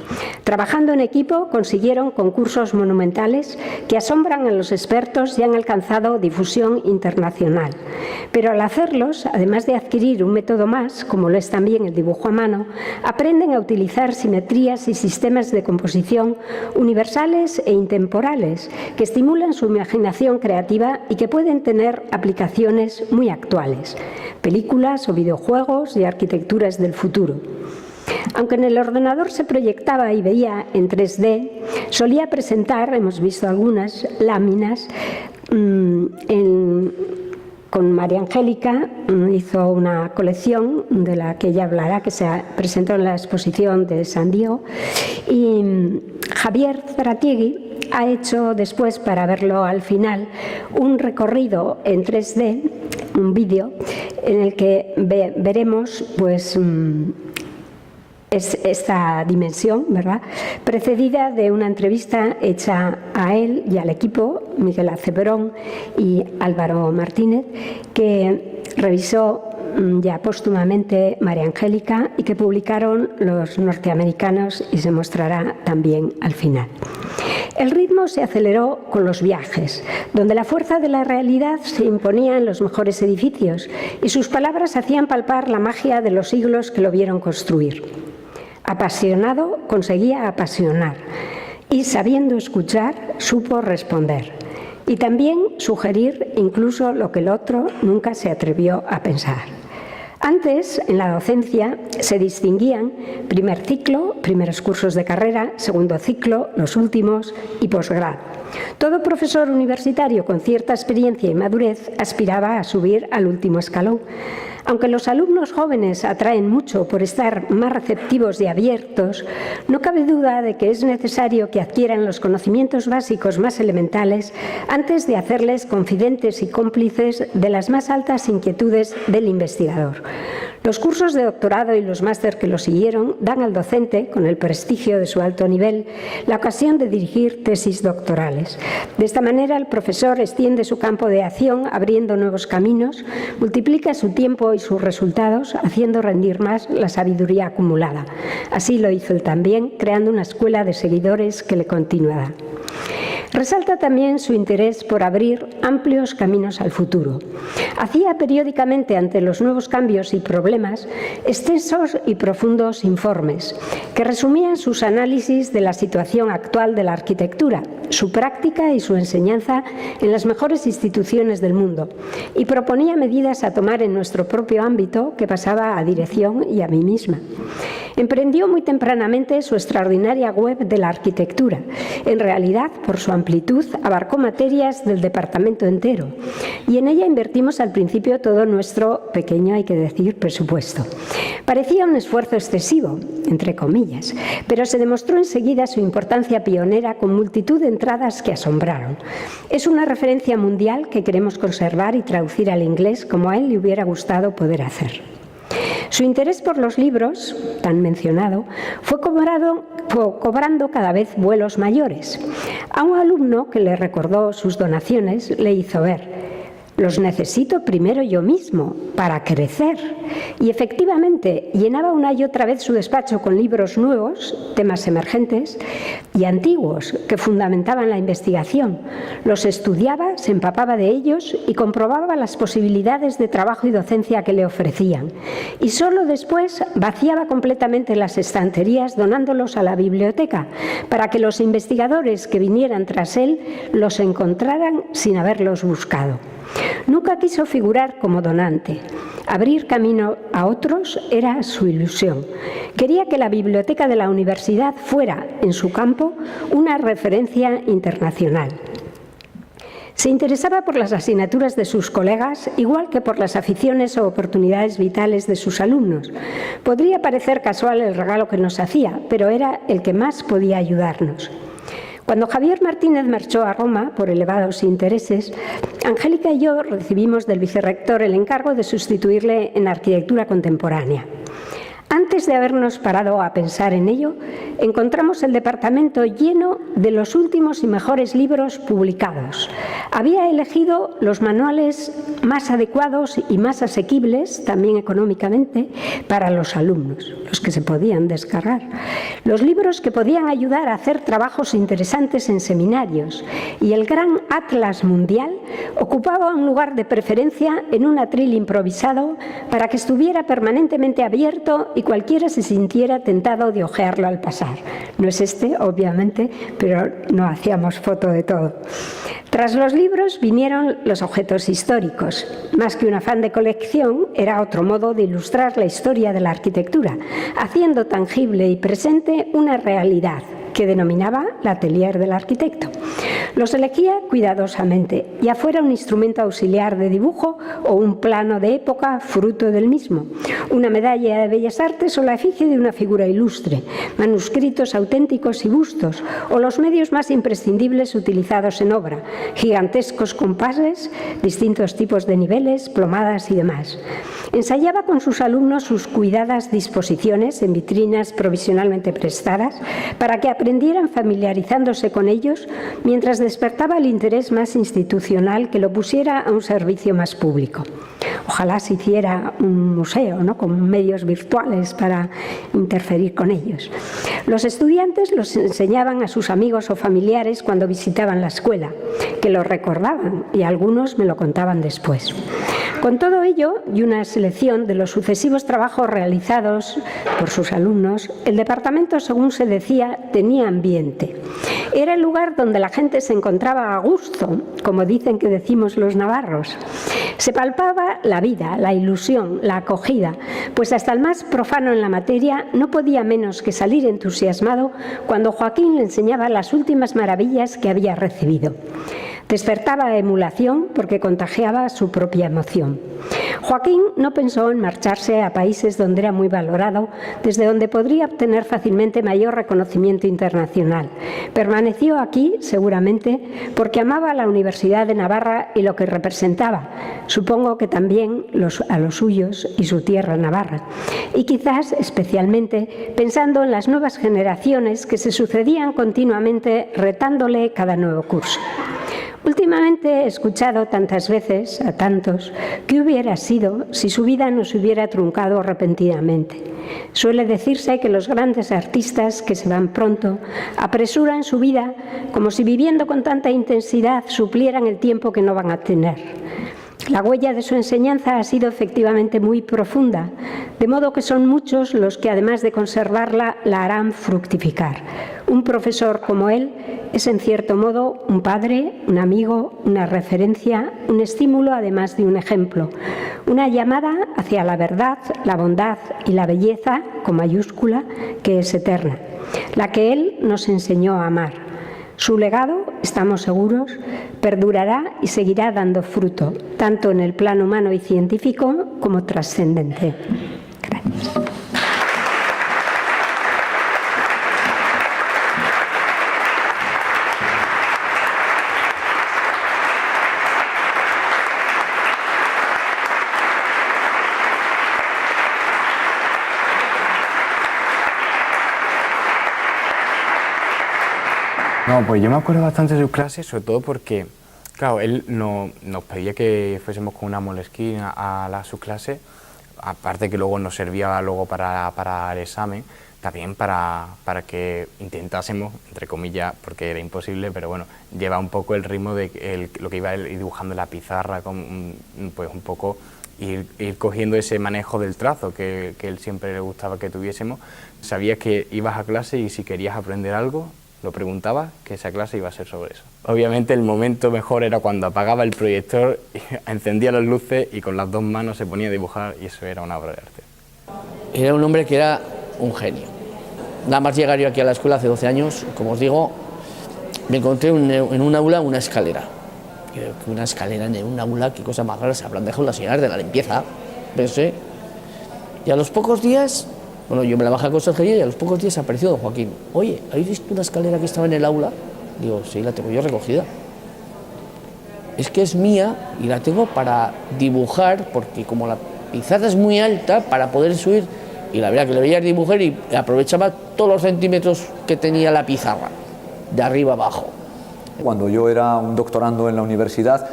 Trabajando en equipo consiguieron concursos monumentales que asombran a los expertos y han alcanzado difusión internacional. Pero al hacerlos, además de adquirir un método más, como lo es también el dibujo a mano, aprenden a utilizar simetrías y sistemas de composición universales e intemporales que estimulan su imaginación creativa y que pueden tener aplicaciones muy actuales: películas o videojuegos y arquitecturas del futuro. Aunque en el ordenador se proyectaba y veía en 3D, solía presentar, hemos visto algunas, láminas. Con María Angélica hizo una colección de la que ella hablará, que se presentó en la exposición de San Diego, y Javier Zaratiegui ha hecho después, para verlo al final, un recorrido en 3D, un vídeo en el que veremos pues esta dimensión, ¿verdad?, precedida de una entrevista hecha a él y al equipo, Miguel Acebrón y Álvaro Martínez, que revisó ya póstumamente María Angélica y que publicaron los norteamericanos, y se mostrará también al final. El ritmo se aceleró con los viajes, donde la fuerza de la realidad se imponía en los mejores edificios y sus palabras hacían palpar la magia de los siglos que lo vieron construir. Apasionado conseguía apasionar y, sabiendo escuchar, supo responder. Y también sugerir incluso lo que el otro nunca se atrevió a pensar. Antes, en la docencia, se distinguían primer ciclo, primeros cursos de carrera, segundo ciclo, los últimos y posgrado. Todo profesor universitario con cierta experiencia y madurez aspiraba a subir al último escalón. Aunque los alumnos jóvenes atraen mucho por estar más receptivos y abiertos, no cabe duda de que es necesario que adquieran los conocimientos básicos más elementales antes de hacerles confidentes y cómplices de las más altas inquietudes del investigador. Los cursos de doctorado y los máster que lo siguieron dan al docente, con el prestigio de su alto nivel, la ocasión de dirigir tesis doctorales. De esta manera, el profesor extiende su campo de acción, abriendo nuevos caminos, multiplica su tiempo y sus resultados, haciendo rendir más la sabiduría acumulada. Así lo hizo él también, creando una escuela de seguidores que le continuará. Resalta también su interés por abrir amplios caminos al futuro. Hacía periódicamente, ante los nuevos cambios y problemas, extensos y profundos informes que resumían sus análisis de la situación actual de la arquitectura, su práctica y su enseñanza en las mejores instituciones del mundo, y proponía medidas a tomar en nuestro propio ámbito que pasaba a dirección y a mí misma. Emprendió muy tempranamente su extraordinaria web de la arquitectura. En realidad, por su amplitud, abarcó materias del departamento entero, y en ella invertimos al principio todo nuestro pequeño, hay que decir, presupuesto. Parecía un esfuerzo excesivo, entre comillas, pero se demostró enseguida su importancia pionera con multitud de entradas que asombraron. Es una referencia mundial que queremos conservar y traducir al inglés como a él le hubiera gustado poder hacer. Su interés por los libros, tan mencionado, fue cobrando cada vez vuelos mayores. A un alumno que le recordó sus donaciones le hizo ver: los necesito primero yo mismo, para crecer. Y efectivamente, llenaba una y otra vez su despacho con libros nuevos, temas emergentes, y antiguos, que fundamentaban la investigación. Los estudiaba, se empapaba de ellos y comprobaba las posibilidades de trabajo y docencia que le ofrecían. Y solo después vaciaba completamente las estanterías, donándolos a la biblioteca, para que los investigadores que vinieran tras él los encontraran sin haberlos buscado. Nunca quiso figurar como donante. Abrir camino a otros era su ilusión. Quería que la biblioteca de la universidad fuera, en su campo, una referencia internacional. Se interesaba por las asignaturas de sus colegas, igual que por las aficiones o oportunidades vitales de sus alumnos. Podría parecer casual el regalo que nos hacía, pero era el que más podía ayudarnos. Cuando Javier Martínez marchó a Roma por elevados intereses, Angélica y yo recibimos del vicerrector el encargo de sustituirle en arquitectura contemporánea. Antes de habernos parado a pensar en ello, encontramos el departamento lleno de los últimos y mejores libros publicados. Había elegido los manuales más adecuados y más asequibles, también económicamente, para los alumnos, los que se podían descargar. Los libros que podían ayudar a hacer trabajos interesantes en seminarios, y el gran atlas mundial ocupaba un lugar de preferencia en un atril improvisado para que estuviera permanentemente abierto y cualquiera se sintiera tentado de hojearlo al pasar. No es este, obviamente, pero no hacíamos foto de todo. Tras los libros vinieron los objetos históricos. Más que un afán de colección, era otro modo de ilustrar la historia de la arquitectura, haciendo tangible y presente una realidad que denominaba el atelier del arquitecto. Los elegía cuidadosamente, ya fuera un instrumento auxiliar de dibujo o un plano de época fruto del mismo, una medalla de Bellas Artes o la efigie de una figura ilustre, manuscritos auténticos y bustos, o los medios más imprescindibles utilizados en obra, gigantescos compases, distintos tipos de niveles, plomadas y demás. Ensayaba con sus alumnos sus cuidadas disposiciones en vitrinas provisionalmente prestadas para que aprendieran familiarizándose con ellos, mientras despertaba el interés más institucional que lo pusiera a un servicio más público. Ojalá se hiciera un museo, ¿no?, con medios virtuales para interferir con ellos. Los estudiantes los enseñaban a sus amigos o familiares cuando visitaban la escuela, que lo recordaban y algunos me lo contaban después. Con todo ello y una selección de los sucesivos trabajos realizados por sus alumnos, el departamento, según se decía, tenía ambiente. Era el lugar donde la gente se encontraba a gusto, como dicen que decimos los navarros. Se palpaba la vida, la ilusión, la acogida, pues hasta el más profano en la materia no podía menos que salir entusiasmado cuando Joaquín le enseñaba las últimas maravillas que había recibido. Despertaba emulación porque contagiaba su propia emoción. Joaquín no pensó en marcharse a países donde era muy valorado, desde donde podría obtener fácilmente mayor reconocimiento internacional. Permaneció aquí, seguramente, porque amaba la Universidad de Navarra y lo que representaba, supongo que también a los suyos y su tierra navarra, y quizás especialmente pensando en las nuevas generaciones que se sucedían continuamente retándole cada nuevo curso. Últimamente he escuchado tantas veces a tantos qué hubiera sido si su vida no se hubiera truncado repentinamente. Suele decirse que los grandes artistas que se van pronto apresuran su vida como si viviendo con tanta intensidad suplieran el tiempo que no van a tener. La huella de su enseñanza ha sido efectivamente muy profunda, de modo que son muchos los que, además de conservarla, la harán fructificar. Un profesor como él es, en cierto modo, un padre, un amigo, una referencia, un estímulo, además de un ejemplo, una llamada hacia la verdad, la bondad y la belleza, con mayúscula, que es eterna, la que él nos enseñó a amar. Su legado, estamos seguros, perdurará y seguirá dando fruto, tanto en el plano humano y científico como trascendente. Gracias. No, pues yo me acuerdo bastante de sus clases, sobre todo porque, claro, él nos pedía que fuésemos con una Moleskine a sus clases, aparte que luego nos servía luego para el examen, también para que intentásemos, entre comillas, porque era imposible, pero bueno, lleva un poco el ritmo de lo que iba él dibujando en la pizarra, pues un poco ir cogiendo ese manejo del trazo que él siempre le gustaba que tuviésemos. Sabías que ibas a clase y si querías aprender algo, lo preguntaba, que esa clase iba a ser sobre eso. Obviamente el momento mejor era cuando apagaba el proyector, encendía las luces y con las dos manos se ponía a dibujar y eso era una obra de arte. Era un hombre que era un genio. Nada más llegar yo aquí a la escuela hace 12 años, como os digo, me encontré en un aula una escalera. Una escalera en un aula, qué cosa más rara, se habrán dejado las señoras de la limpieza, pensé. Y a los pocos días, bueno, yo me la bajé a consejería y a los pocos días apareció don Joaquín. Oye, ¿habéis visto una escalera que estaba en el aula? Digo, sí, la tengo yo recogida. Es que es mía y la tengo para dibujar, porque como la pizarra es muy alta, para poder subir, y la verdad que le veía dibujar y aprovechaba todos los centímetros que tenía la pizarra, de arriba abajo. Cuando yo era un doctorando en la universidad,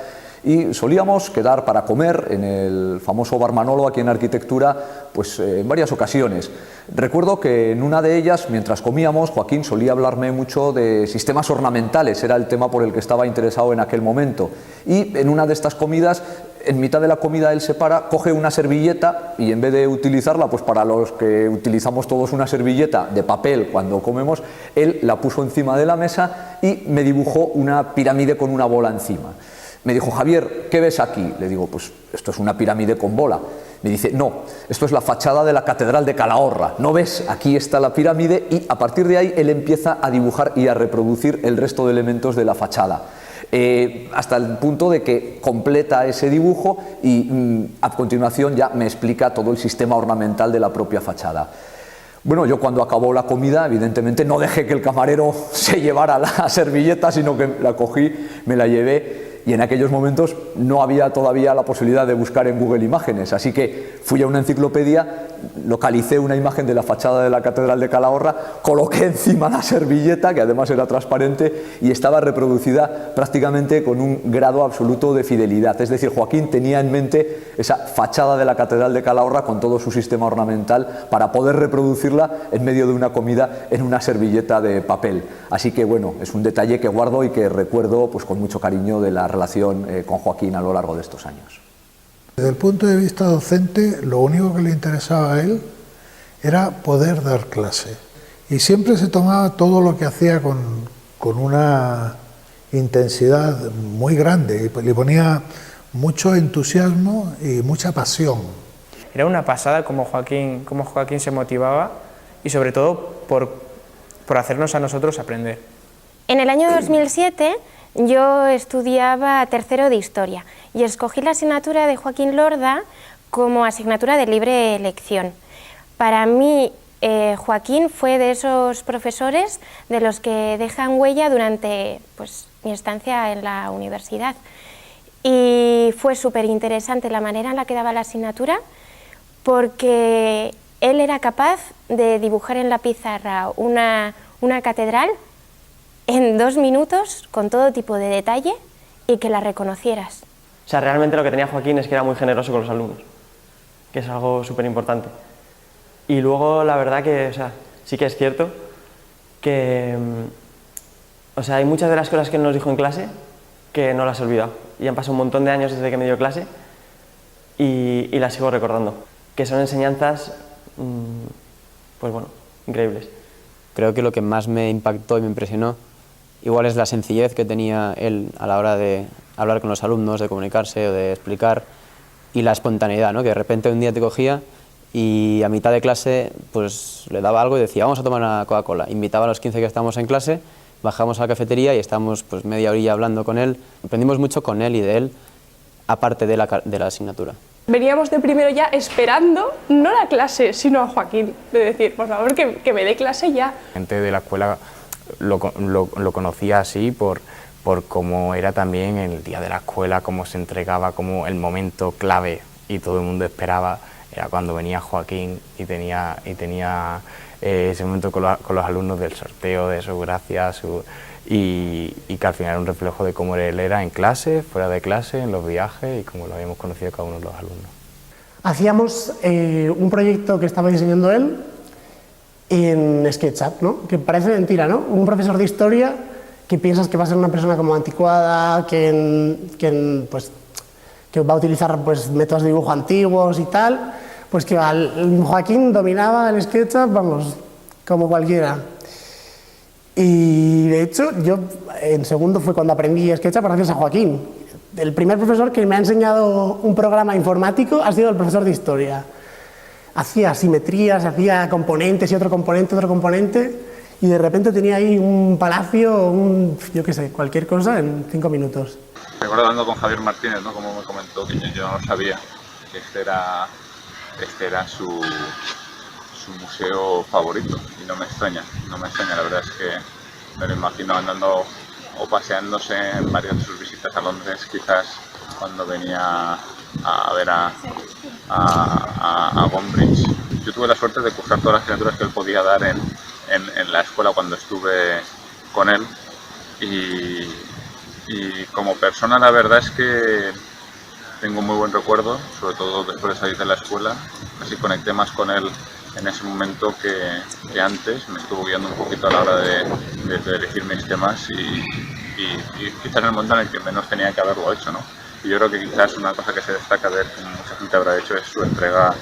y solíamos quedar para comer en el famoso Bar Manolo aquí en Arquitectura, pues en varias ocasiones. Recuerdo que en una de ellas, mientras comíamos, Joaquín solía hablarme mucho de sistemas ornamentales, era el tema por el que estaba interesado en aquel momento. Y en una de estas comidas, en mitad de la comida él se para, coge una servilleta y en vez de utilizarla, pues para los que utilizamos todos una servilleta de papel cuando comemos, él la puso encima de la mesa y me dibujó una pirámide con una bola encima. Me dijo, Javier, ¿qué ves aquí? Le digo, pues esto es una pirámide con bola. Me dice, no, esto es la fachada de la Catedral de Calahorra. ¿No ves? Aquí está la pirámide y a partir de ahí él empieza a dibujar y a reproducir el resto de elementos de la fachada. Hasta el punto de que completa ese dibujo y a continuación ya me explica todo el sistema ornamental de la propia fachada. Bueno, yo cuando acabó la comida, evidentemente no dejé que el camarero se llevara la servilleta, sino que la cogí, me la llevé y en aquellos momentos no había todavía la posibilidad de buscar en Google Imágenes, así que fui a una enciclopedia, localicé una imagen de la fachada de la Catedral de Calahorra, coloqué encima la servilleta, que además era transparente, y estaba reproducida prácticamente con un grado absoluto de fidelidad. Es decir, Joaquín tenía en mente esa fachada de la Catedral de Calahorra con todo su sistema ornamental para poder reproducirla en medio de una comida en una servilleta de papel. Así que bueno, es un detalle que guardo y que recuerdo pues con mucho cariño de la relación con Joaquín a lo largo de estos años. Desde el punto de vista docente, lo único que le interesaba a él era poder dar clase. Y siempre se tomaba todo lo que hacía con una intensidad muy grande y le ponía mucho entusiasmo y mucha pasión. Era una pasada como Joaquín se motivaba y sobre todo por hacernos a nosotros aprender. En el año 2007 yo estudiaba tercero de Historia y escogí la asignatura de Joaquín Lorda como asignatura de libre elección. Para mí, Joaquín fue de esos profesores de los que dejan huella durante pues, mi estancia en la universidad. Y fue súper interesante la manera en la que daba la asignatura, porque él era capaz de dibujar en la pizarra una catedral en 2 minutos, con todo tipo de detalle, y que la reconocieras. O sea, realmente lo que tenía Joaquín es que era muy generoso con los alumnos, que es algo súper importante. Y luego, la verdad que, o sea, sí que es cierto que, o sea, hay muchas de las cosas que él nos dijo en clase que no las he olvidado. Y han pasado un montón de años desde que me dio clase y las sigo recordando. Que son enseñanzas, pues bueno, increíbles. Creo que lo que más me impactó y me impresionó igual es la sencillez que tenía él a la hora de hablar con los alumnos, de comunicarse o de explicar, y la espontaneidad, ¿no? Que de repente un día te cogía y a mitad de clase pues le daba algo y decía vamos a tomar una Coca-Cola. Invitaba a los 15 que estábamos en clase, bajamos a la cafetería y estábamos pues media horilla hablando con él. Aprendimos mucho con él y de él, aparte de la asignatura. Veníamos de primero ya esperando, no la clase, sino a Joaquín, de decir, por favor, que me dé clase ya. Gente de la escuela lo conocía así por cómo era también el día de la escuela, cómo se entregaba, como el momento clave y todo el mundo esperaba, era cuando venía Joaquín y tenía ese momento con los alumnos del sorteo, de sus gracias, y que al final era un reflejo de cómo él era en clase, fuera de clase, en los viajes y cómo lo habíamos conocido cada uno de los alumnos. Hacíamos un proyecto que estaba diseñando él en SketchUp, ¿no? Que parece mentira, ¿no? Un profesor de historia que piensas que va a ser una persona como anticuada, que va a utilizar pues, métodos de dibujo antiguos y tal, pues que Joaquín dominaba el SketchUp, vamos, como cualquiera. Y de hecho, yo en segundo fue cuando aprendí SketchUp gracias a Joaquín. El primer profesor que me ha enseñado un programa informático ha sido el profesor de historia. Hacía simetrías, hacía componentes y otro componente, y de repente tenía ahí un palacio, yo qué sé, cualquier cosa en 5 minutos. Recuerdo hablando con Javier Martínez, ¿no? Como me comentó que yo no sabía que este era su museo favorito, y no me extraña, la verdad es que me lo imagino andando o paseándose en varias de sus visitas a Londres, quizás cuando venía a ver a Gombrich. Yo tuve la suerte de cursar todas las asignaturas que él podía dar en la escuela cuando estuve con él, y como persona la verdad es que tengo muy buen recuerdo, sobre todo después de salir de la escuela. Así conecté más con él en ese momento que antes, me estuvo guiando un poquito a la hora de elegir mis temas y quizás en el momento en el que menos tenía que haberlo hecho, ¿no? Y yo creo que quizás una cosa que se destaca de él, como mucha gente habrá hecho, es su entrega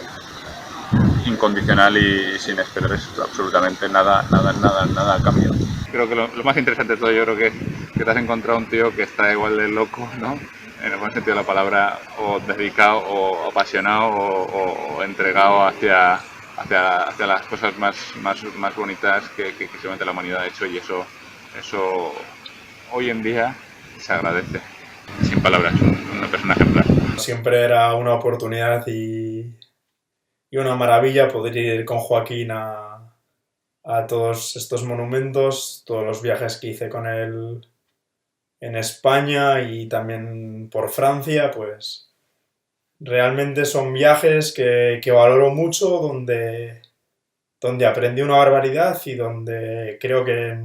incondicional y sin esperar absolutamente nada a cambio. Creo que lo más interesante de todo, yo creo que te has encontrado un tío que está igual de loco, ¿no? En el buen sentido de la palabra, o dedicado, o apasionado, o entregado hacia las cosas más bonitas que seguramente la humanidad ha hecho, y eso hoy en día se agradece. Sin palabras, una persona ejemplar. Siempre era una oportunidad y una maravilla poder ir con Joaquín a todos estos monumentos, todos los viajes que hice con él en España y también por Francia, pues realmente son viajes que valoro mucho, donde aprendí una barbaridad y donde creo que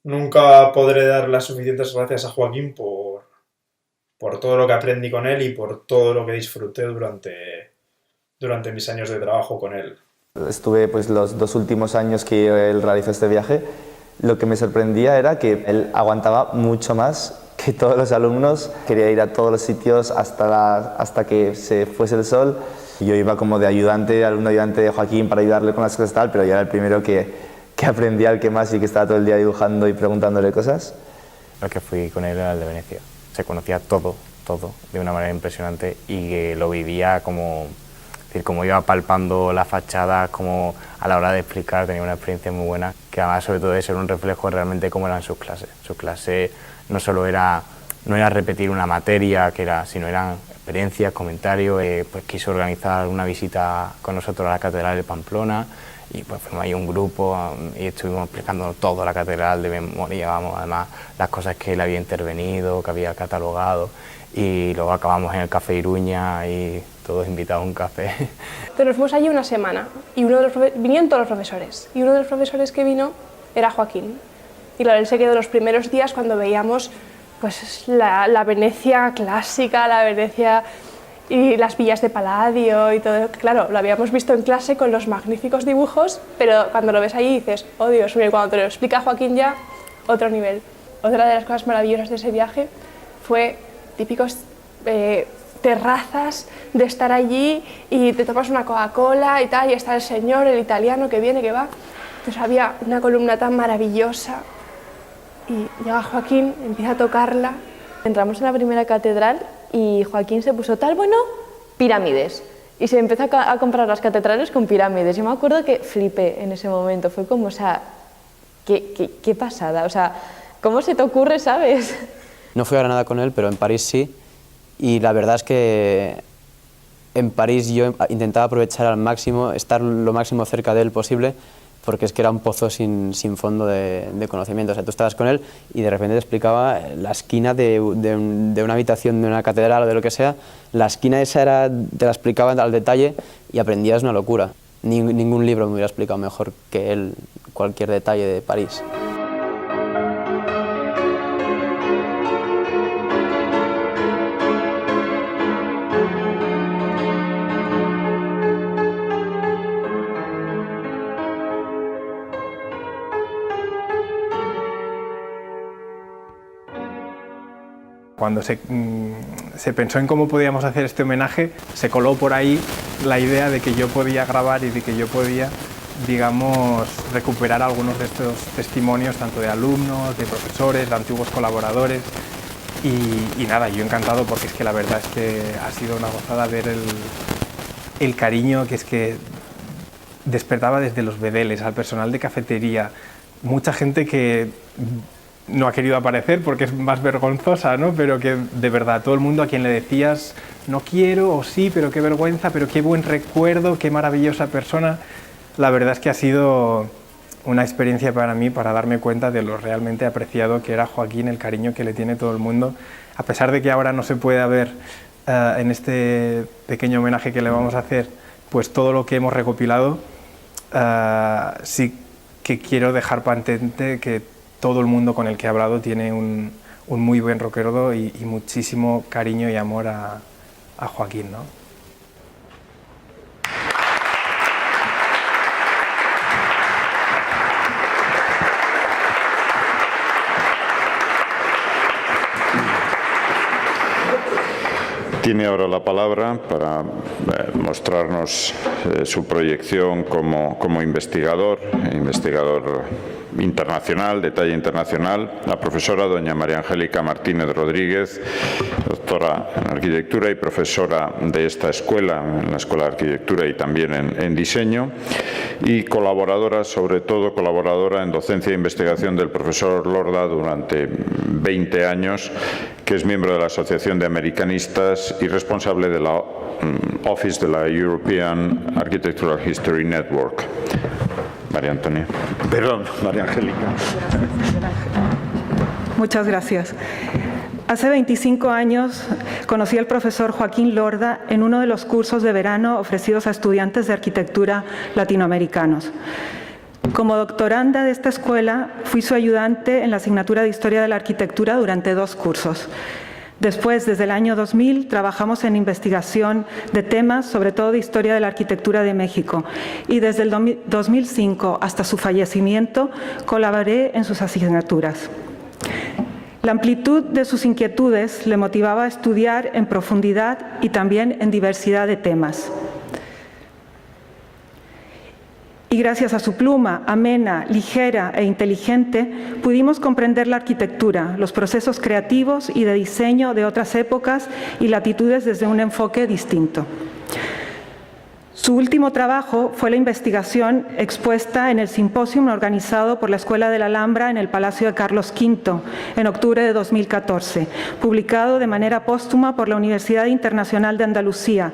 nunca podré dar las suficientes gracias a Joaquín por todo lo que aprendí con él y por todo lo que disfruté durante mis años de trabajo con él. Estuve pues los 2 últimos años que él realizó este viaje. Lo que me sorprendía era que él aguantaba mucho más que todos los alumnos. Quería ir a todos los sitios hasta que se fuese el sol. Yo iba como de ayudante, alumno ayudante de Joaquín para ayudarle con las cosas tal, pero yo era el primero que aprendía, el que más, y que estaba todo el día dibujando y preguntándole cosas. El que fui con él era el de Venecia. Se conocía todo de una manera impresionante y lo vivía como iba palpando la fachada, como a la hora de explicar tenía una experiencia muy buena, que además sobre todo eso era un reflejo de realmente cómo eran sus clases. Su clase no solo era repetir una materia, sino eran experiencias, comentarios. Pues quiso organizar una visita con nosotros a la Catedral de Pamplona y pues fuimos ahí un grupo y estuvimos explicando todo la catedral de memoria, además las cosas que él había intervenido, que había catalogado, y luego acabamos en el Café Iruña y todos invitados a un café. Entonces nos fuimos allí una semana y vinieron todos los profesores, y uno de los profesores que vino era Joaquín. Y claro, él se quedó los primeros días cuando veíamos pues la Venecia clásica, la Venecia y las villas de Palladio y todo. Claro, lo habíamos visto en clase con los magníficos dibujos, pero cuando lo ves ahí dices, oh Dios mío, y cuando te lo explica Joaquín ya, otro nivel. Otra de las cosas maravillosas de ese viaje fue típicos terrazas de estar allí y te tomas una Coca-Cola y tal, y está el señor, el italiano que viene, que va. Entonces había una columna tan maravillosa y llega Joaquín, empieza a tocarla. Entramos en la primera catedral y Joaquín se puso tal, bueno, pirámides. Y se empezó a comprar las catedrales con pirámides. Yo me acuerdo que flipé en ese momento, fue como, o sea, qué pasada, o sea, ¿cómo se te ocurre, sabes? No fui a Granada con él, pero en París sí, y la verdad es que en París yo intentaba aprovechar al máximo, estar lo máximo cerca de él posible, porque es que era un pozo sin fondo de conocimiento. O sea, tú estabas con él y de repente te explicaba la esquina de una habitación de una catedral o de lo que sea, la esquina esa te la explicaba al detalle y aprendías una locura. Ningún libro me hubiera explicado mejor que él cualquier detalle de París. Cuando se pensó en cómo podíamos hacer este homenaje, se coló por ahí la idea de que yo podía grabar y de que yo podía, digamos, recuperar algunos de estos testimonios, tanto de alumnos, de profesores, de antiguos colaboradores. Y nada, yo encantado, porque es que la verdad es que ha sido una gozada ver el cariño que es que despertaba desde los bedeles, al personal de cafetería, mucha gente que no ha querido aparecer porque es más vergonzosa, ¿no? Pero que de verdad todo el mundo a quien le decías no quiero o sí, pero qué vergüenza, pero qué buen recuerdo, qué maravillosa persona. La verdad es que ha sido una experiencia para mí, para darme cuenta de lo realmente apreciado que era Joaquín, el cariño que le tiene todo el mundo, a pesar de que ahora no se puede ver en este pequeño homenaje que le vamos a hacer pues todo lo que hemos recopilado. Sí que quiero dejar patente que todo el mundo con el que he hablado tiene un muy buen recuerdo y muchísimo cariño y amor a Joaquín, ¿no? Tiene ahora la palabra para mostrarnos su proyección como investigador internacional, de talla internacional, la profesora doña María Angélica Martínez Rodríguez, doctora en arquitectura y profesora de esta escuela, en la Escuela de Arquitectura y también en diseño, y colaboradora, sobre todo colaboradora en docencia e investigación del profesor Lorda durante 20 años, que es miembro de la Asociación de Americanistas y responsable de la Office de la European Architectural History Network. María Angélica. Muchas gracias. Hace 25 años conocí al profesor Joaquín Lorda en uno de los cursos de verano ofrecidos a estudiantes de arquitectura latinoamericanos. Como doctoranda de esta escuela, fui su ayudante en la asignatura de Historia de la Arquitectura durante 2 cursos. Después, desde el año 2000, trabajamos en investigación de temas, sobre todo de historia de la arquitectura de México, y desde el 2005 hasta su fallecimiento colaboré en sus asignaturas. La amplitud de sus inquietudes le motivaba a estudiar en profundidad y también en diversidad de temas. Y gracias a su pluma amena, ligera e inteligente, pudimos comprender la arquitectura, los procesos creativos y de diseño de otras épocas y latitudes desde un enfoque distinto. Su último trabajo fue la investigación expuesta en el simposio organizado por la Escuela de la Alhambra en el Palacio de Carlos V en octubre de 2014, publicado de manera póstuma por la Universidad Internacional de Andalucía.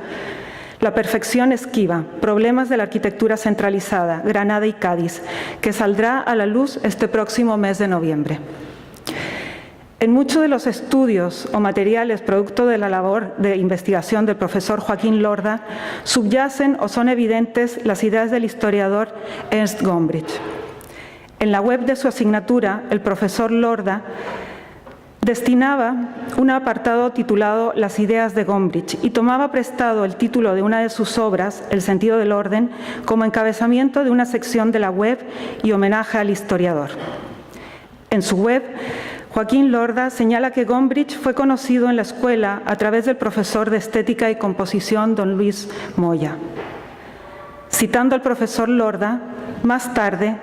La perfección esquiva, problemas de la arquitectura centralizada, Granada y Cádiz, que saldrá a la luz este próximo mes de noviembre. En muchos de los estudios o materiales producto de la labor de investigación del profesor Joaquín Lorda subyacen o son evidentes las ideas del historiador Ernst Gombrich. En la web de su asignatura, el profesor Lorda destinaba un apartado titulado Las ideas de Gombrich y tomaba prestado el título de una de sus obras, El sentido del orden, como encabezamiento de una sección de la web y homenaje al historiador. En su web, Joaquín Lorda señala que Gombrich fue conocido en la escuela a través del profesor de Estética y Composición, don Luis Moya. Citando al profesor Lorda, más tarde,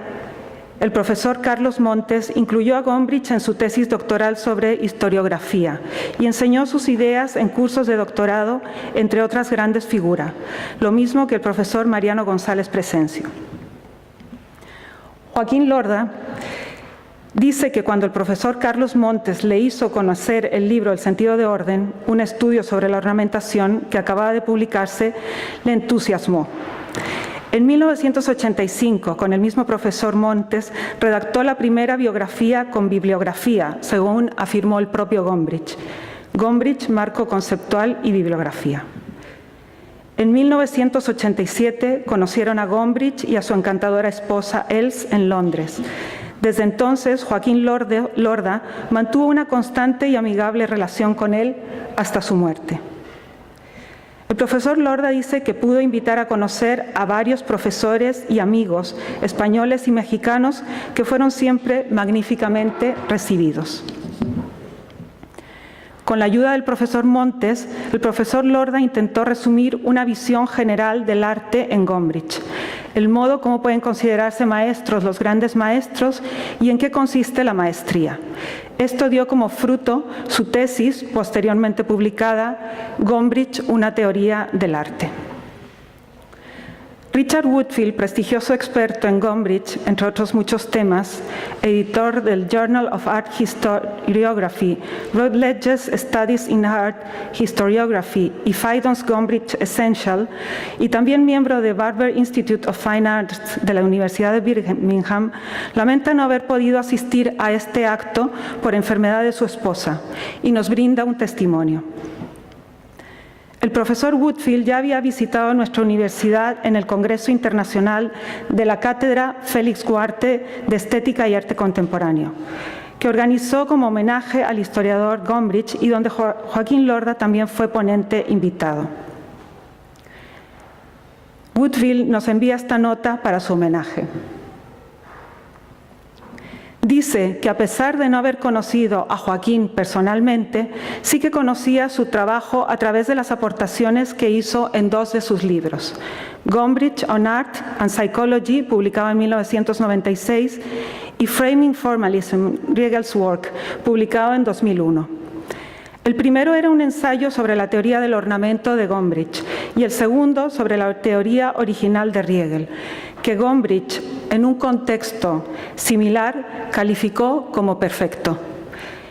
el profesor Carlos Montes incluyó a Gombrich en su tesis doctoral sobre historiografía y enseñó sus ideas en cursos de doctorado, entre otras grandes figuras, lo mismo que el profesor Mariano González Presencio. Joaquín Lorda dice que cuando el profesor Carlos Montes le hizo conocer el libro El sentido de orden, un estudio sobre la ornamentación que acababa de publicarse, le entusiasmó. En 1985, con el mismo profesor Montes, redactó la primera biografía con bibliografía, según afirmó el propio Gombrich. Gombrich, marco conceptual y bibliografía. En 1987 conocieron a Gombrich y a su encantadora esposa Els en Londres. Desde entonces, Joaquín Lorda mantuvo una constante y amigable relación con él hasta su muerte. El profesor Lorda dice que pudo invitar a conocer a varios profesores y amigos españoles y mexicanos que fueron siempre magníficamente recibidos. Con la ayuda del profesor Montes, el profesor Lorda intentó resumir una visión general del arte en Gombrich, el modo como pueden considerarse maestros los grandes maestros y en qué consiste la maestría. Esto dio como fruto su tesis, posteriormente publicada, Gombrich, una teoría del arte. Richard Woodfield, prestigioso experto en Gombrich, entre otros muchos temas, editor del Journal of Art Historiography, Routledge's Studies in Art Historiography y Phaidon's Gombrich Essential, y también miembro de Barber Institute of Fine Arts de la Universidad de Birmingham, lamenta no haber podido asistir a este acto por enfermedad de su esposa y nos brinda un testimonio. El profesor Woodfield ya había visitado nuestra universidad en el Congreso Internacional de la Cátedra Félix Guarte de Estética y Arte Contemporáneo, que organizó como homenaje al historiador Gombrich y donde Joaquín Lorda también fue ponente invitado. Woodfield nos envía esta nota para su homenaje. Dice que a pesar de no haber conocido a Joaquín personalmente, sí que conocía su trabajo a través de las aportaciones que hizo en 2 de sus libros. Gombrich on Art and Psychology, publicado en 1996, y Framing Formalism, Riegel's Work, publicado en 2001. El primero era un ensayo sobre la teoría del ornamento de Gombrich y el segundo sobre la teoría original de Riegel, que Gombrich, en un contexto similar, calificó como perfecto,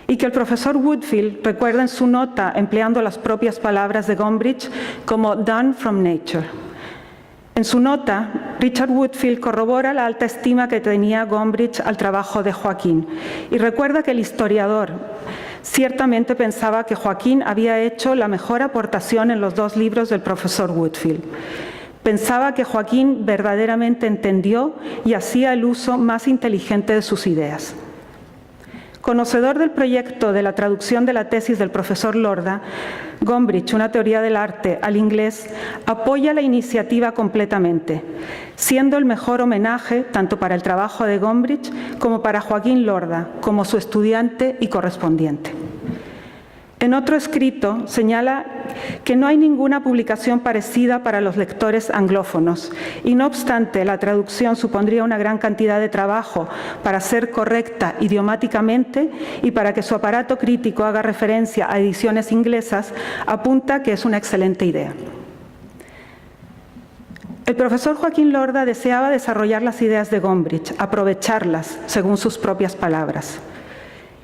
y que el profesor Woodfield recuerda en su nota, empleando las propias palabras de Gombrich, como done from nature. En su nota, Richard Woodfield corrobora la alta estima que tenía Gombrich al trabajo de Joaquín y recuerda que el historiador ciertamente pensaba que Joaquín había hecho la mejor aportación en los 2 libros del profesor Woodfield. Pensaba que Joaquín verdaderamente entendió y hacía el uso más inteligente de sus ideas. Conocedor del proyecto de la traducción de la tesis del profesor Lorda, Gombrich, una teoría del arte, al inglés, apoya la iniciativa completamente, siendo el mejor homenaje tanto para el trabajo de Gombrich como para Joaquín Lorda, como su estudiante y correspondiente. En otro escrito señala que no hay ninguna publicación parecida para los lectores anglófonos y no obstante la traducción supondría una gran cantidad de trabajo para ser correcta idiomáticamente y para que su aparato crítico haga referencia a ediciones inglesas, apunta que es una excelente idea. El profesor Joaquín Lorda deseaba desarrollar las ideas de Gombrich, aprovecharlas, según sus propias palabras,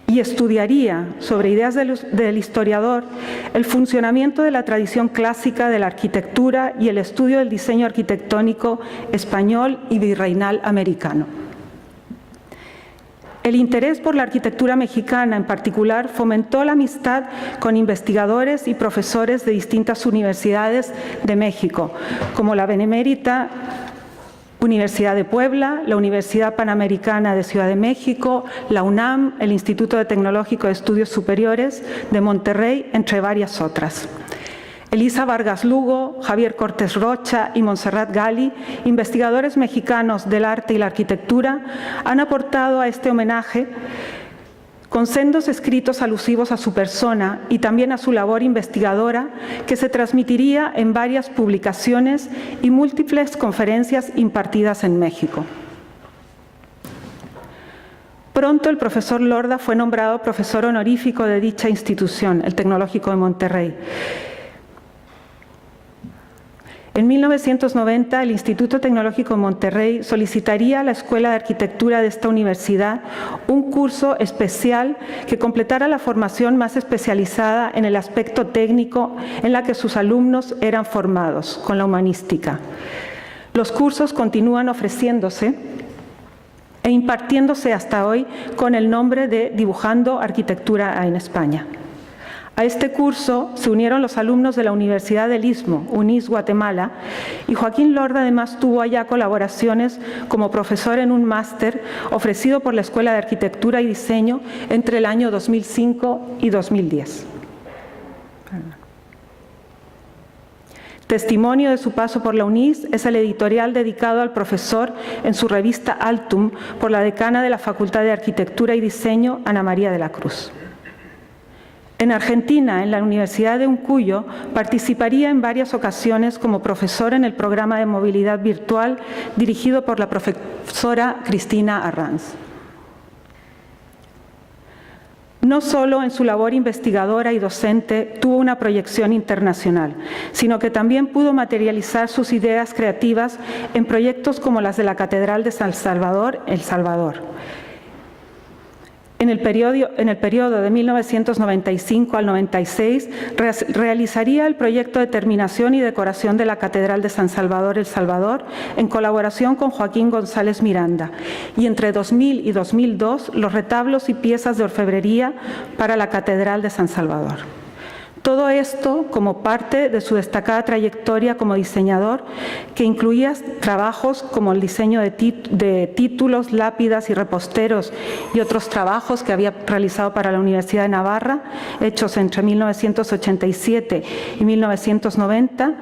y estudiaría, sobre ideas del historiador, el funcionamiento de la tradición clásica de la arquitectura y el estudio del diseño arquitectónico español y virreinal americano. El interés por la arquitectura mexicana en particular fomentó la amistad con investigadores y profesores de distintas universidades de México, como la Benemérita Universidad de Puebla, la Universidad Panamericana de Ciudad de México, la UNAM, el Instituto Tecnológico de Estudios Superiores de Monterrey, entre varias otras. Elisa Vargas Lugo, Javier Cortés Rocha y Montserrat Gali, investigadores mexicanos del arte y la arquitectura, han aportado a este homenaje con sendos escritos alusivos a su persona y también a su labor investigadora, que se transmitiría en varias publicaciones y múltiples conferencias impartidas en México. Pronto el profesor Lorda fue nombrado profesor honorífico de dicha institución, el Tecnológico de Monterrey. En 1990, el Instituto Tecnológico de Monterrey solicitaría a la Escuela de Arquitectura de esta universidad un curso especial que completara la formación más especializada en el aspecto técnico en la que sus alumnos eran formados, con la humanística. Los cursos continúan ofreciéndose e impartiéndose hasta hoy con el nombre de Dibujando Arquitectura en España. A este curso se unieron los alumnos de la Universidad del Istmo, UNIS Guatemala, y Joaquín Lorda además tuvo allá colaboraciones como profesor en un máster ofrecido por la Escuela de Arquitectura y Diseño entre el año 2005 y 2010. Testimonio de su paso por la UNIS es el editorial dedicado al profesor en su revista Altum por la decana de la Facultad de Arquitectura y Diseño, Ana María de la Cruz. En Argentina, en la Universidad de Uncuyo, participaría en varias ocasiones como profesor en el programa de movilidad virtual dirigido por la profesora Cristina Arranz. No solo en su labor investigadora y docente tuvo una proyección internacional, sino que también pudo materializar sus ideas creativas en proyectos como las de la Catedral de San Salvador, El Salvador. En el periodo de 1995 al 96 realizaría el proyecto de terminación y decoración de la Catedral de San Salvador, El Salvador, en colaboración con Joaquín González Miranda, y entre 2000 y 2002 los retablos y piezas de orfebrería para la Catedral de San Salvador. Todo esto como parte de su destacada trayectoria como diseñador, que incluía trabajos como el diseño de títulos, lápidas y reposteros y otros trabajos que había realizado para la Universidad de Navarra, hechos entre 1987 y 1990,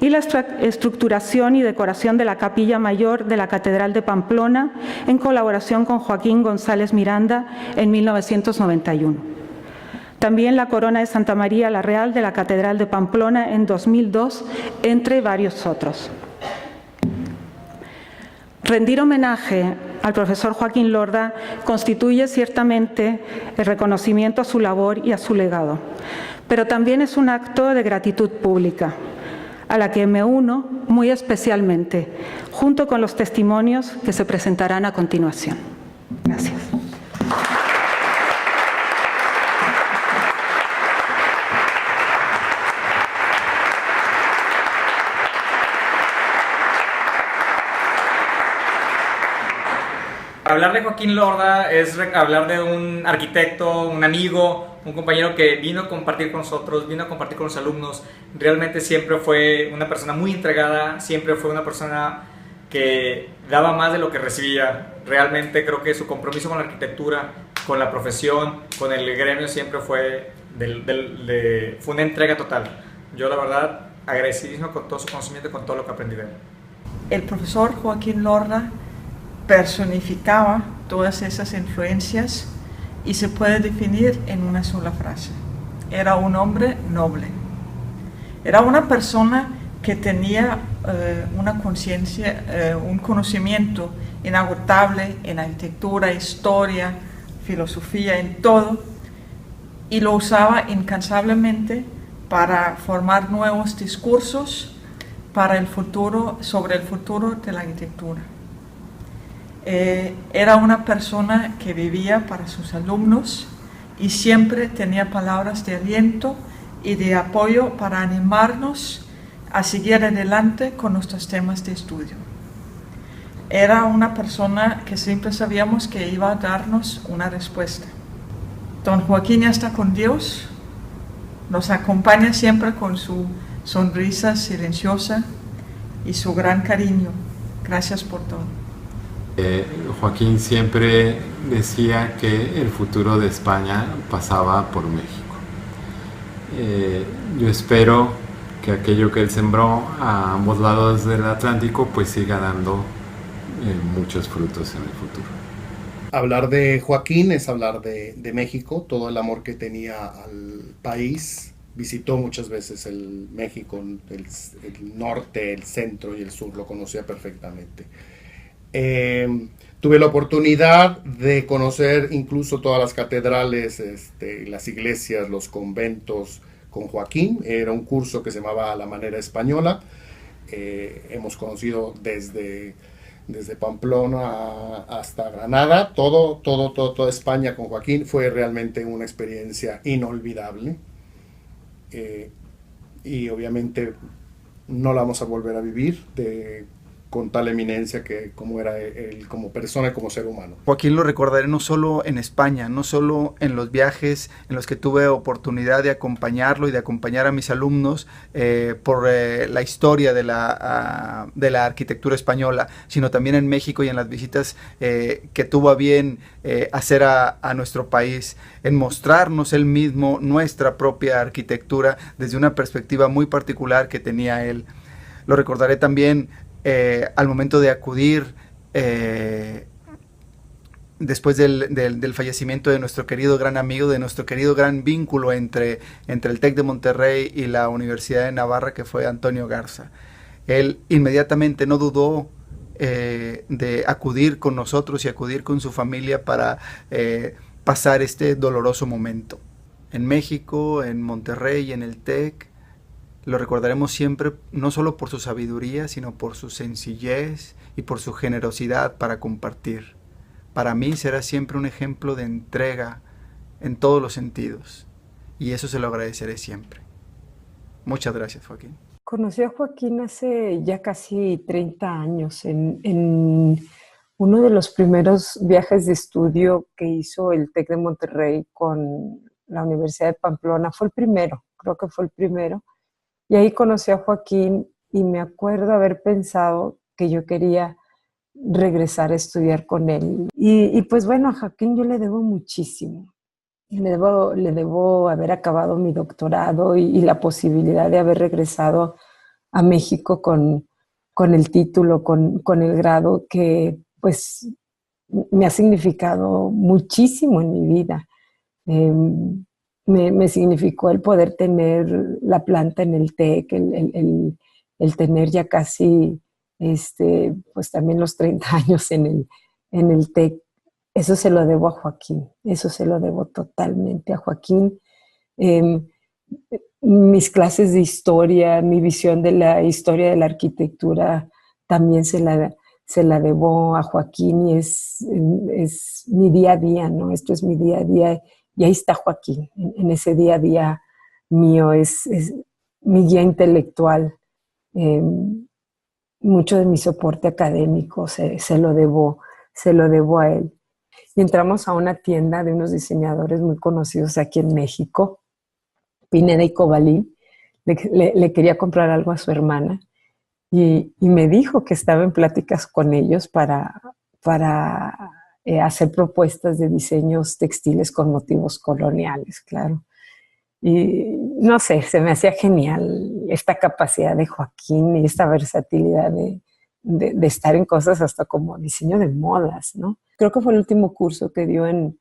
y la estructuración y decoración de la capilla mayor de la Catedral de Pamplona, en colaboración con Joaquín González Miranda en 1991. También la corona de Santa María la Real de la Catedral de Pamplona en 2002, entre varios otros. Rendir homenaje al profesor Joaquín Lorda constituye ciertamente el reconocimiento a su labor y a su legado, pero también es un acto de gratitud pública, a la que me uno muy especialmente, junto con los testimonios que se presentarán a continuación. Gracias. Hablar de Joaquín Lorda es hablar de un arquitecto, un amigo, un compañero que vino a compartir con nosotros, vino a compartir con los alumnos. Realmente siempre fue una persona muy entregada, siempre fue una persona que daba más de lo que recibía. Realmente creo que su compromiso con la arquitectura, con la profesión, con el gremio siempre fue fue una entrega total. Yo la verdad agradecidísimo con todo su conocimiento y con todo lo que aprendí de él. El profesor Joaquín Lorda personificaba todas esas influencias y se puede definir en una sola frase. Era un hombre noble. Era una persona que tenía una conciencia, un conocimiento inagotable en arquitectura, historia, filosofía, en todo, y lo usaba incansablemente para formar nuevos discursos para el futuro, sobre el futuro de la arquitectura. Era una persona que vivía para sus alumnos y siempre tenía palabras de aliento y de apoyo para animarnos a seguir adelante con nuestros temas de estudio. Era una persona que siempre sabíamos que iba a darnos una respuesta. Don Joaquín ya está con Dios, nos acompaña siempre con su sonrisa silenciosa y su gran cariño. Gracias por todo. Joaquín siempre decía que el futuro de España pasaba por México. Yo espero que aquello que él sembró a ambos lados del Atlántico pues siga dando muchos frutos en el futuro. Hablar de Joaquín es hablar de México, todo el amor que tenía al país. Visitó muchas veces el México, el norte, el centro y el sur, lo conocía perfectamente. Tuve la oportunidad de conocer incluso todas las catedrales, las iglesias, los conventos con Joaquín. Era un curso que se llamaba La Manera Española. Hemos conocido desde Pamplona hasta Granada, toda España con Joaquín. Fue realmente una experiencia inolvidable. Y obviamente no la vamos a volver a vivir con tal eminencia que como era él como persona y como ser humano. Joaquín lo recordaré no solo en España, no solo en los viajes en los que tuve oportunidad de acompañarlo y de acompañar a mis alumnos por la historia de la arquitectura española, sino también en México y en las visitas que tuvo a bien hacer a nuestro país, en mostrarnos él mismo nuestra propia arquitectura desde una perspectiva muy particular que tenía él. Lo recordaré también al momento de acudir después del fallecimiento de nuestro querido gran amigo, de nuestro querido gran vínculo entre el TEC de Monterrey y la Universidad de Navarra, que fue Antonio Garza. Él inmediatamente no dudó de acudir con nosotros y acudir con su familia para pasar este doloroso momento. En México, en Monterrey, en el TEC, lo recordaremos siempre no solo por su sabiduría, sino por su sencillez y por su generosidad para compartir. Para mí será siempre un ejemplo de entrega en todos los sentidos, y eso se lo agradeceré siempre. Muchas gracias, Joaquín. Conocí a Joaquín hace ya casi 30 años en uno de los primeros viajes de estudio que hizo el TEC de Monterrey con la Universidad de Pamplona. Fue el primero, creo que fue el primero. Y ahí conocí a Joaquín y me acuerdo haber pensado que yo quería regresar a estudiar con él. Y pues bueno, a Joaquín yo le debo muchísimo. Le debo haber acabado mi doctorado y la posibilidad de haber regresado a México con el título, con el grado que pues me ha significado muchísimo en mi vida. Me significó el poder tener la planta en el TEC, el tener ya casi pues también los 30 años en el TEC. Eso se lo debo a Joaquín, eso se lo debo totalmente a Joaquín. Mis clases de historia, mi visión de la historia de la arquitectura también se la debo a Joaquín, y es mi día a día, ¿no? Esto es mi día a día. Y ahí está Joaquín, en ese día a día mío, es mi guía intelectual. Mucho de mi soporte académico se lo debo se lo debo a él. Y entramos a una tienda de unos diseñadores muy conocidos aquí en México, Pineda y Cobalí. Le quería comprar algo a su hermana y me dijo que estaba en pláticas con ellos para hacer propuestas de diseños textiles con motivos coloniales, claro. Y no sé, se me hacía genial esta capacidad de Joaquín y esta versatilidad de estar en cosas hasta como diseño de modas, ¿no? Creo que fue el último curso que dio en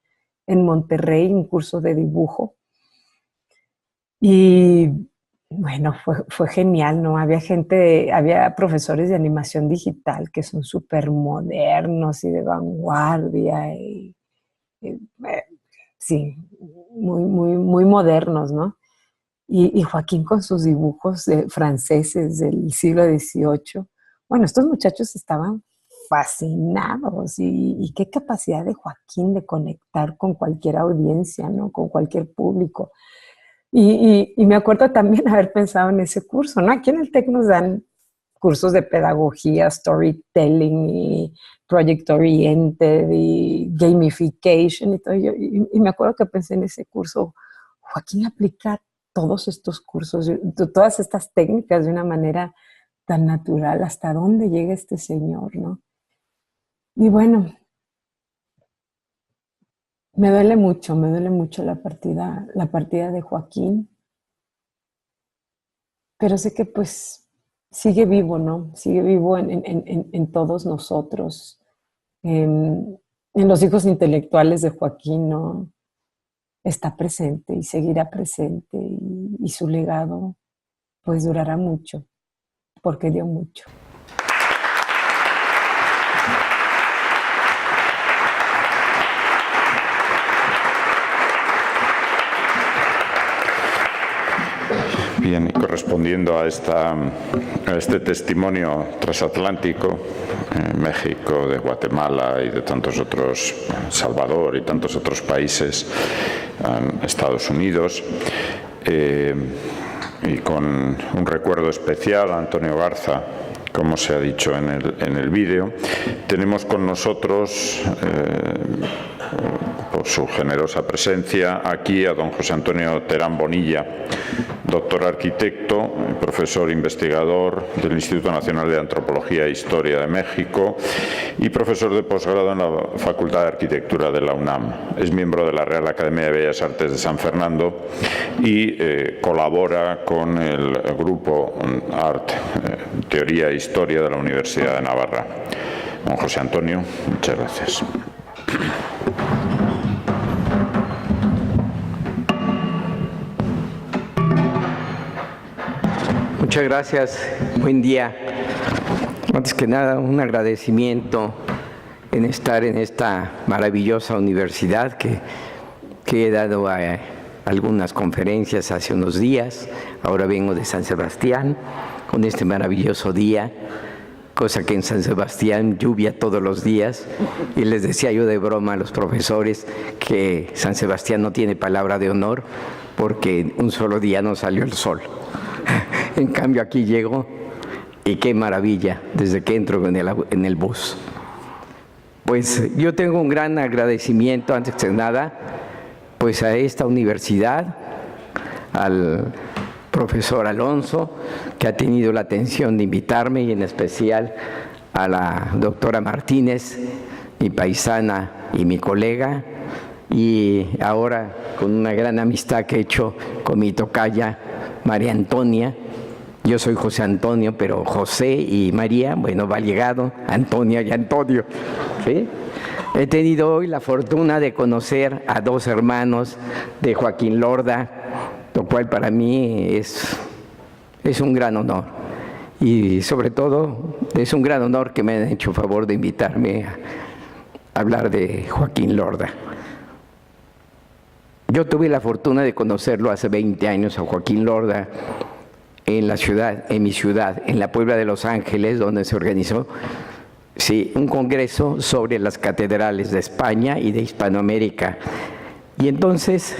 Monterrey, un curso de dibujo. Y bueno, fue genial, ¿no? Había profesores de animación digital que son súper modernos y de vanguardia sí, muy modernos, ¿no? Y Joaquín con sus dibujos franceses del siglo XVIII. Bueno, estos muchachos estaban fascinados y qué capacidad de Joaquín de conectar con cualquier audiencia, ¿no? Con cualquier público. Y me acuerdo también haber pensado en ese curso, ¿no? Aquí en el TEC nos dan cursos de pedagogía, storytelling y project oriented y gamification y todo. Y me acuerdo que pensé en ese curso, Joaquín aplica todos estos cursos, todas estas técnicas de una manera tan natural. ¿Hasta dónde llega este señor, no? Y bueno, me duele mucho la partida de Joaquín, pero sé que pues sigue vivo, ¿no? Sigue vivo en todos nosotros, en los hijos intelectuales de Joaquín, ¿no? Está presente y seguirá presente y su legado pues durará mucho, porque dio mucho. Bien, y correspondiendo a este testimonio transatlántico, México, de Guatemala y de tantos otros, Salvador y tantos otros países, Estados Unidos, y con un recuerdo especial a Antonio Garza, como se ha dicho en el vídeo, tenemos con nosotros, por su generosa presencia, aquí a don José Antonio Terán Bonilla, doctor arquitecto, profesor investigador del Instituto Nacional de Antropología e Historia de México y profesor de posgrado en la Facultad de Arquitectura de la UNAM. Es miembro de la Real Academia de Bellas Artes de San Fernando y colabora con el grupo Art, Teoría e Historia de la Universidad de Navarra. Don José Antonio, muchas gracias. Muchas gracias, buen día. Antes que nada, un agradecimiento en estar en esta maravillosa universidad que he dado a algunas conferencias hace unos días. Ahora vengo de San Sebastián con este maravilloso día, cosa que en San Sebastián lluvia todos los días. Y les decía yo de broma a los profesores que San Sebastián no tiene palabra de honor porque un solo día no salió el sol. En cambio aquí llego y qué maravilla desde que entro en el bus. Pues yo tengo un gran agradecimiento antes que nada pues a esta universidad, al profesor Alonso, que ha tenido la atención de invitarme, y en especial a la doctora Martínez, mi paisana y mi colega, y ahora con una gran amistad que he hecho con mi tocaya María Antonia. Yo soy José Antonio, pero José y María, bueno, va ligado, Antonia y Antonio, ¿sí? He tenido hoy la fortuna de conocer a dos hermanos de Joaquín Lorda, lo cual para mí es un gran honor. Y sobre todo es un gran honor que me hayan hecho favor de invitarme a hablar de Joaquín Lorda. Yo tuve la fortuna de conocerlo hace 20 años a Joaquín Lorda en mi ciudad, en la Puebla de Los Ángeles, donde se organizó un congreso sobre las catedrales de España y de Hispanoamérica. Y entonces,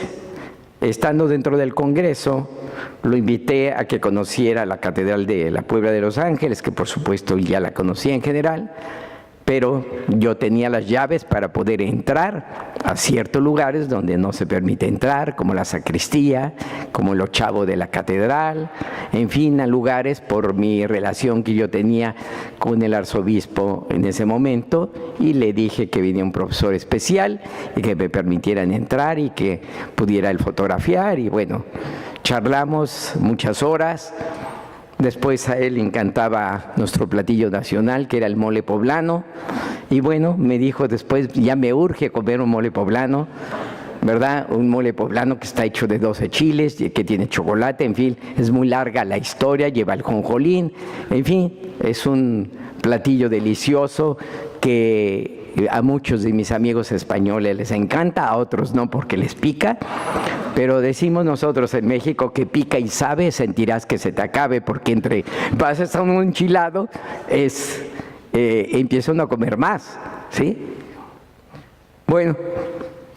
estando dentro del congreso, lo invité a que conociera la catedral de la Puebla de Los Ángeles, que por supuesto ya la conocía en general, pero yo tenía las llaves para poder entrar a ciertos lugares donde no se permite entrar, como la sacristía, como el ochavo de la catedral, en fin, a lugares por mi relación que yo tenía con el arzobispo en ese momento, y le dije que venía un profesor especial y que me permitieran entrar y que pudiera él fotografiar, y bueno, charlamos muchas horas. Después a él le encantaba nuestro platillo nacional, que era el mole poblano. Y bueno, me dijo después, ya me urge comer un mole poblano, ¿verdad? Un mole poblano que está hecho de 12 chiles, que tiene chocolate, en fin, es muy larga la historia, lleva el jonjolín, en fin, es un platillo delicioso que a muchos de mis amigos españoles les encanta, a otros no porque les pica, pero decimos nosotros en México que pica y sabe, sentirás que se te acabe, porque entre pasas a un enchilado empieza uno a comer más, ¿sí? Bueno,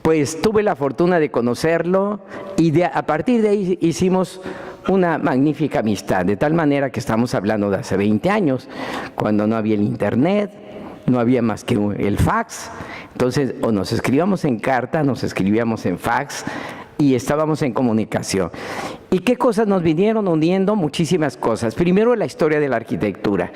pues tuve la fortuna de conocerlo y a partir de ahí hicimos una magnífica amistad, de tal manera que estamos hablando de hace 20 años, cuando no había el internet, no había más que el fax. Entonces, o nos escribíamos en carta, nos escribíamos en fax y estábamos en comunicación. ¿Y qué cosas nos vinieron uniendo? Muchísimas cosas. Primero, la historia de la arquitectura,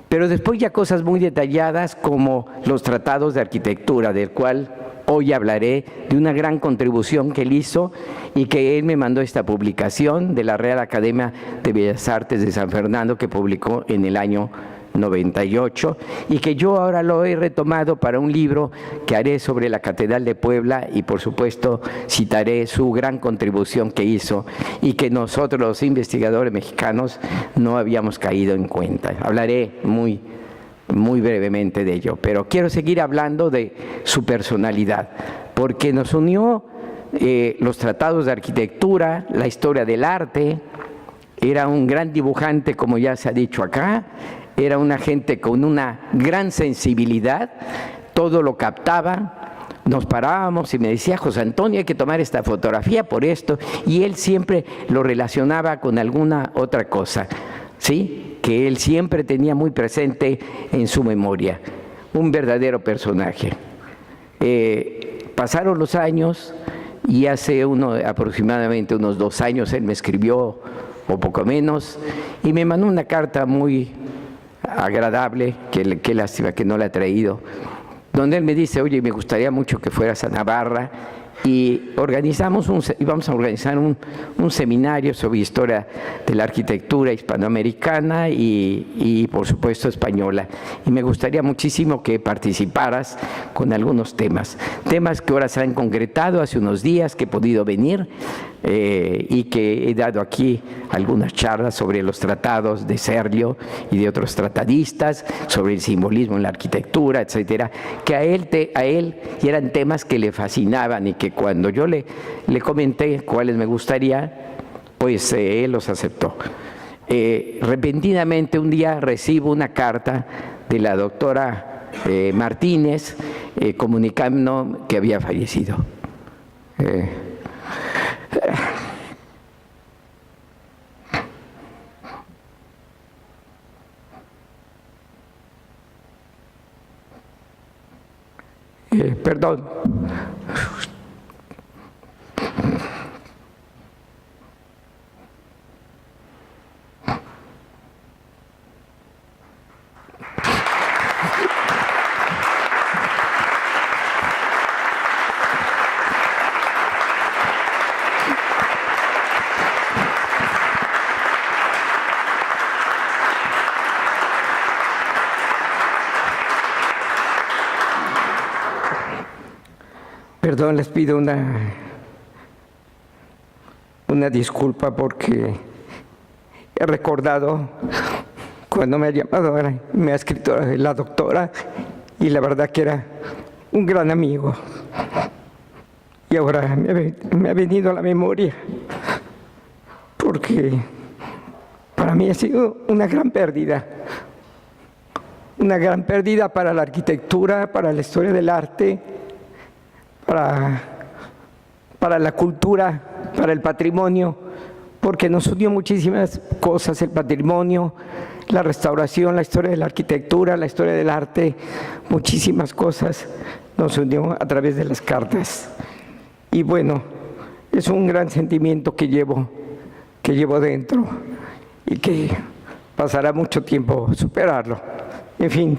pero después ya cosas muy detalladas como los tratados de arquitectura, del cual hoy hablaré, de una gran contribución que él hizo y que él me mandó esta publicación de la Real Academia de Bellas Artes de San Fernando, que publicó en el año 98, y que yo ahora lo he retomado para un libro que haré sobre la Catedral de Puebla, y por supuesto citaré su gran contribución que hizo y que nosotros los investigadores mexicanos no habíamos caído en cuenta. Hablaré muy brevemente de ello, pero quiero seguir hablando de su personalidad, porque nos unió los tratados de arquitectura, la historia del arte. Era un gran dibujante, como ya se ha dicho acá. Era una gente con una gran sensibilidad, todo lo captaba. Nos parábamos y me decía, José Antonio, hay que tomar esta fotografía por esto, y él siempre lo relacionaba con alguna otra cosa, ¿sí? Que él siempre tenía muy presente en su memoria. Un verdadero personaje. Pasaron los años y hace aproximadamente unos 2 años él me escribió, o poco menos, y me mandó una carta muy agradable, qué lástima que no la ha traído, donde él me dice, oye, me gustaría mucho que fueras a Navarra, y íbamos a organizar un seminario sobre historia de la arquitectura hispanoamericana y por supuesto española, y me gustaría muchísimo que participaras con algunos temas que ahora se han concretado hace unos días que he podido venir, y que he dado aquí algunas charlas sobre los tratados de Serlio y de otros tratadistas, sobre el simbolismo en la arquitectura, etcétera, que a él y eran temas que le fascinaban, y que cuando yo le comenté cuáles me gustaría, pues él los aceptó. Repentinamente un día recibo una carta de la doctora Martínez comunicando que había fallecido. Perdón. Perdón, les pido una disculpa porque he recordado cuando me ha llamado, me ha escrito la doctora, y la verdad que era un gran amigo. Y ahora me ha venido a la memoria porque para mí ha sido una gran pérdida para la arquitectura, para la historia del arte, para la cultura, para el patrimonio, porque nos unió muchísimas cosas, el patrimonio, la restauración, la historia de la arquitectura, la historia del arte, muchísimas cosas nos unió a través de las cartas. Y bueno, es un gran sentimiento que llevo dentro y que pasará mucho tiempo superarlo. En fin,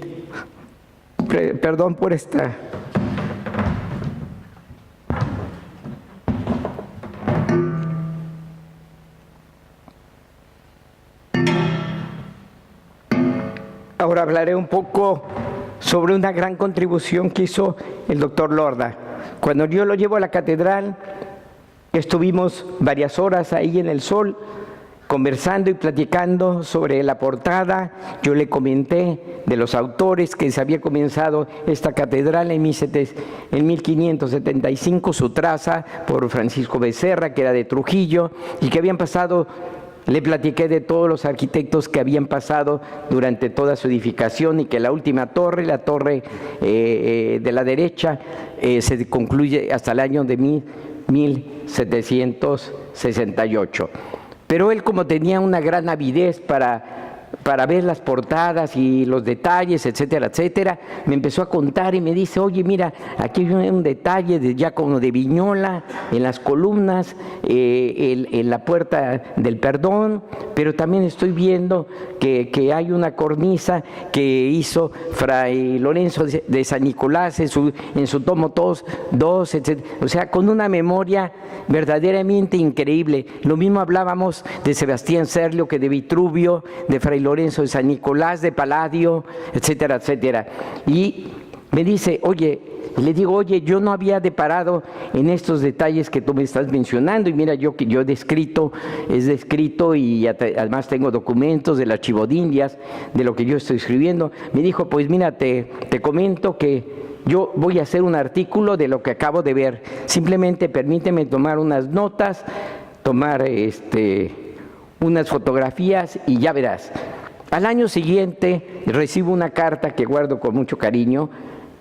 perdón por esta... Ahora hablaré un poco sobre una gran contribución que hizo el doctor Lorda. Cuando yo lo llevo a la catedral, estuvimos varias horas ahí en el sol, conversando y platicando sobre la portada. Yo le comenté de los autores que se había comenzado esta catedral en 1575, su traza por Francisco Becerra, que era de Trujillo, y que habían pasado... Le platiqué de todos los arquitectos que habían pasado durante toda su edificación y que la última torre, la torre de la derecha, se concluye hasta el año de 1768. Pero él, como tenía una gran avidez para ver las portadas y los detalles, etcétera, etcétera, me empezó a contar y me dice, oye, mira, aquí hay un detalle ya como de Viñola, en las columnas, en la puerta del perdón, pero también estoy viendo que hay una cornisa que hizo Fray Lorenzo de San Nicolás en su tomo 2, etcétera. O sea, con una memoria verdaderamente increíble. Lo mismo hablábamos de Sebastián Serlio que de Vitruvio, de Fray Lorenzo de San Nicolás, de Palladio, etcétera, etcétera. Y me dice, oye, le digo, oye, yo no había deparado en estos detalles que tú me estás mencionando, y mira, yo he descrito, y además tengo documentos del archivo de Indias, de lo que yo estoy escribiendo. Me dijo, pues mira, te comento que yo voy a hacer un artículo de lo que acabo de ver, simplemente permíteme tomar unas notas, tomar unas fotografías y ya verás. Al año siguiente recibo una carta que guardo con mucho cariño,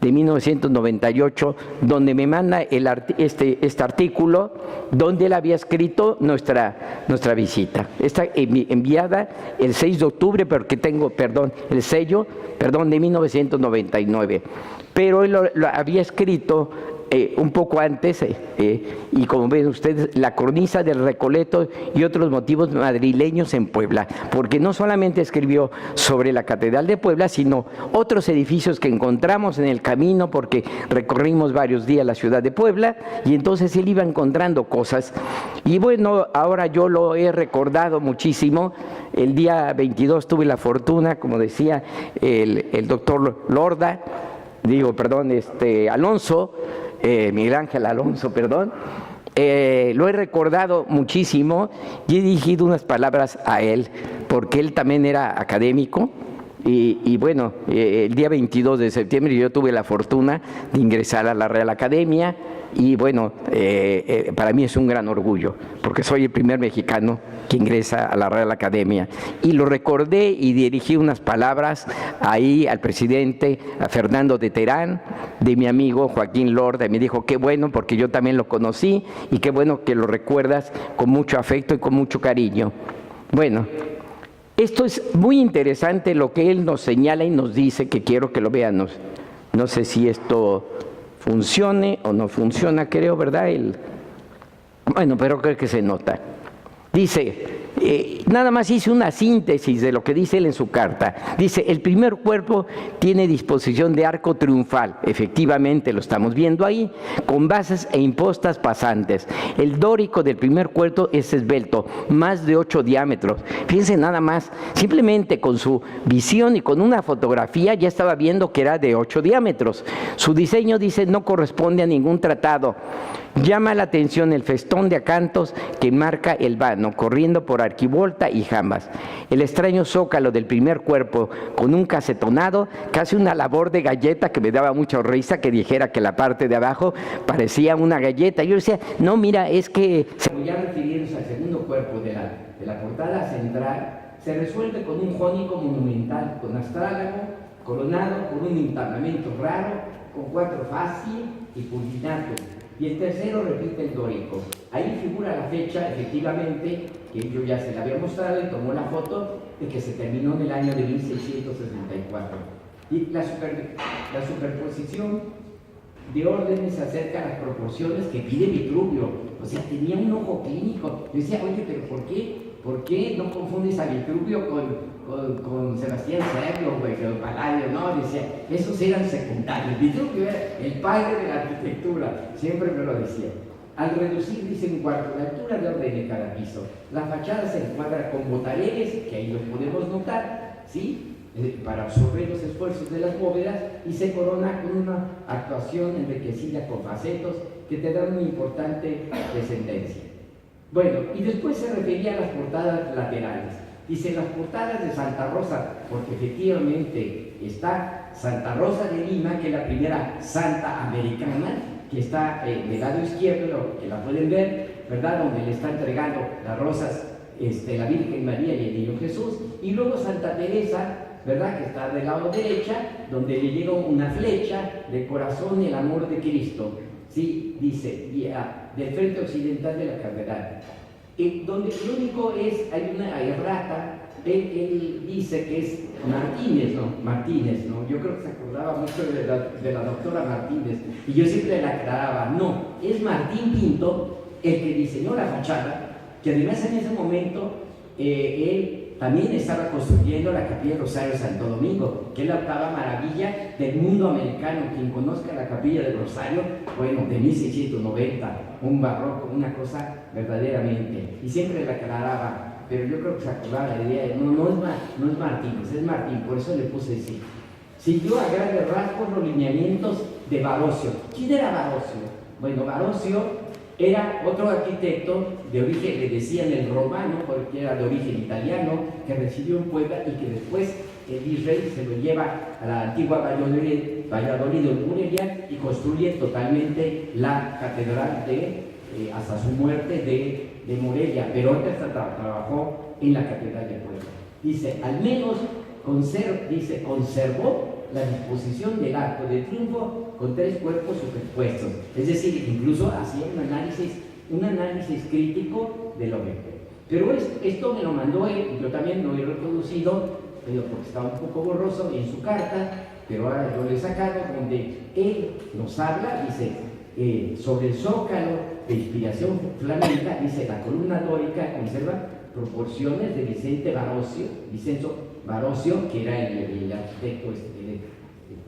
de 1998, donde me manda este artículo, donde él había escrito nuestra visita. Está enviada el 6 de octubre, porque tengo, el sello, de 1999. Pero él lo había escrito un poco antes, y como ven ustedes, la cornisa del Recoleto y otros motivos madrileños en Puebla, porque no solamente escribió sobre la Catedral de Puebla, sino otros edificios que encontramos en el camino, porque recorrimos varios días la ciudad de Puebla, y entonces él iba encontrando cosas. Y bueno, ahora yo lo he recordado muchísimo. El día 22 tuve la fortuna, como decía el doctor Lorda, Alonso, Miguel Ángel Alonso, lo he recordado muchísimo y he dirigido unas palabras a él, porque él también era académico. Y bueno, el día 22 de septiembre yo tuve la fortuna de ingresar a la Real Academia, y bueno, para mí es un gran orgullo, porque soy el primer mexicano que ingresa a la Real Academia. Y lo recordé y dirigí unas palabras ahí al presidente, a Fernando de Terán, de mi amigo Joaquín Lorda, y me dijo, qué bueno, porque yo también lo conocí, y qué bueno que lo recuerdas con mucho afecto y con mucho cariño. Bueno, esto es muy interesante lo que él nos señala y nos dice, que quiero que lo vean. No sé si esto funcione o no funciona, creo, ¿verdad? Bueno, pero creo que se nota. Dice, nada más hice una síntesis de lo que dice él en su carta. Dice, el primer cuerpo tiene disposición de arco triunfal, efectivamente lo estamos viendo ahí, con bases e impostas pasantes. El dórico del primer cuerpo es esbelto, más de 8 diámetros. Fíjense nada más, simplemente con su visión y con una fotografía ya estaba viendo que era de 8 diámetros. Su diseño, dice, no corresponde a ningún tratado. Llama la atención el festón de acantos que marca el vano, corriendo por arquivolta y jambas. El extraño zócalo del primer cuerpo, con un casetonado, casi una labor de galleta, que me daba mucha risa que dijera que la parte de abajo parecía una galleta. Yo decía, no, mira, es que... Ya refiriéndose al segundo cuerpo de la portada central, se resuelve con un jónico monumental, con astrálago, coronado por un entablamento raro, con 4 fasci y pulinato. y el tercero repite el dórico. Ahí figura la fecha, efectivamente, que yo ya se la había mostrado y tomó la foto de que se terminó en el año de 1664. Y la superposición de órdenes se acerca a las proporciones que pide Vitruvio. O sea, tenía un ojo clínico. Yo decía, oye, pero ¿por qué no confundes a Vitruvio con Sebastián Sergio o Palladio? No, decía, esos eran secundarios. Vitruvio era el padre de la arquitectura, siempre me lo decía. Al reducir, dice, un cuarto de altura de orden de cada piso. La fachada se encuadra con botaleres, que ahí los podemos notar, ¿sí?, para absorber los esfuerzos de las bóvedas, y se corona con una actuación enriquecida con facetos que te dan una importante descendencia. Bueno, y después se refería a las portadas laterales. Dice, las portadas de Santa Rosa, porque efectivamente está Santa Rosa de Lima, que es la primera santa americana, que está del lado izquierdo, que la pueden ver, ¿verdad?, donde le está entregando las rosas la Virgen María y el Niño Jesús, y luego Santa Teresa, ¿verdad?, que está del lado derecha, donde le llega una flecha de corazón el amor de Cristo, ¿sí? Dice, del frente occidental de la catedral. Donde lo único es, hay una errata, él dice que es Martínez, ¿no? Yo creo que se acordaba mucho de la doctora Martínez, y yo siempre le aclaraba, no, es Martín Pinto el que diseñó la fachada, que además en ese momento él también estaba construyendo la Capilla del Rosario de Santo Domingo, que es la octava maravilla del mundo americano. Quien conozca la Capilla del Rosario, bueno, de 1690, un barroco, una cosa verdaderamente. Y siempre la aclaraba, pero yo creo que se acordaba la idea de, no es Martínez, es Martín, por eso le puse así. Siguió a grandes rasgos los lineamientos de Barocio. ¿Quién era Barocio? Bueno, Barocio era otro arquitecto de origen, le decían el romano, porque era de origen italiano, que residió en Puebla y que después el virrey se lo lleva a la antigua Valladolid de Morelia y construye totalmente la catedral hasta su muerte de Morelia, pero antes trabajó en la catedral de Puebla. Dice, al menos conservó la disposición del arco de triunfo con 3 cuerpos superpuestos, es decir, incluso hacía un análisis crítico de lo que fue. Pero esto me lo mandó él, yo también lo he reproducido, porque estaba un poco borroso en su carta, pero ahora yo lo he sacado, donde él nos habla, dice, sobre el zócalo de inspiración flamenca, dice, la columna dórica conserva proporciones de Vicenzo Barocio, que era el arquitecto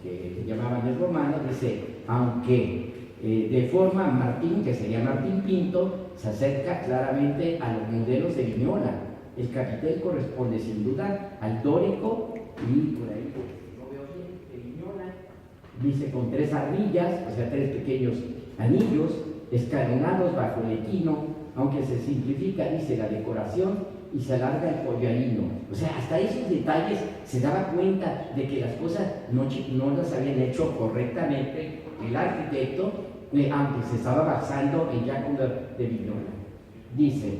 que llamaban el romano, dice, aunque de forma Martín, que sería Martín Pinto, se acerca claramente a los modelos de Vignola. El capitel corresponde sin duda al dórico, y por ahí lo veo bien, de Vignola, dice, con 3 arrillas, o sea, 3 pequeños anillos, escalonados bajo el equino, aunque se simplifica, dice, la decoración y se alarga el pollarino. O sea, hasta esos detalles se daba cuenta de que las cosas no las habían hecho correctamente el arquitecto, aunque se estaba basando en Giacomo de Vignola. Dice,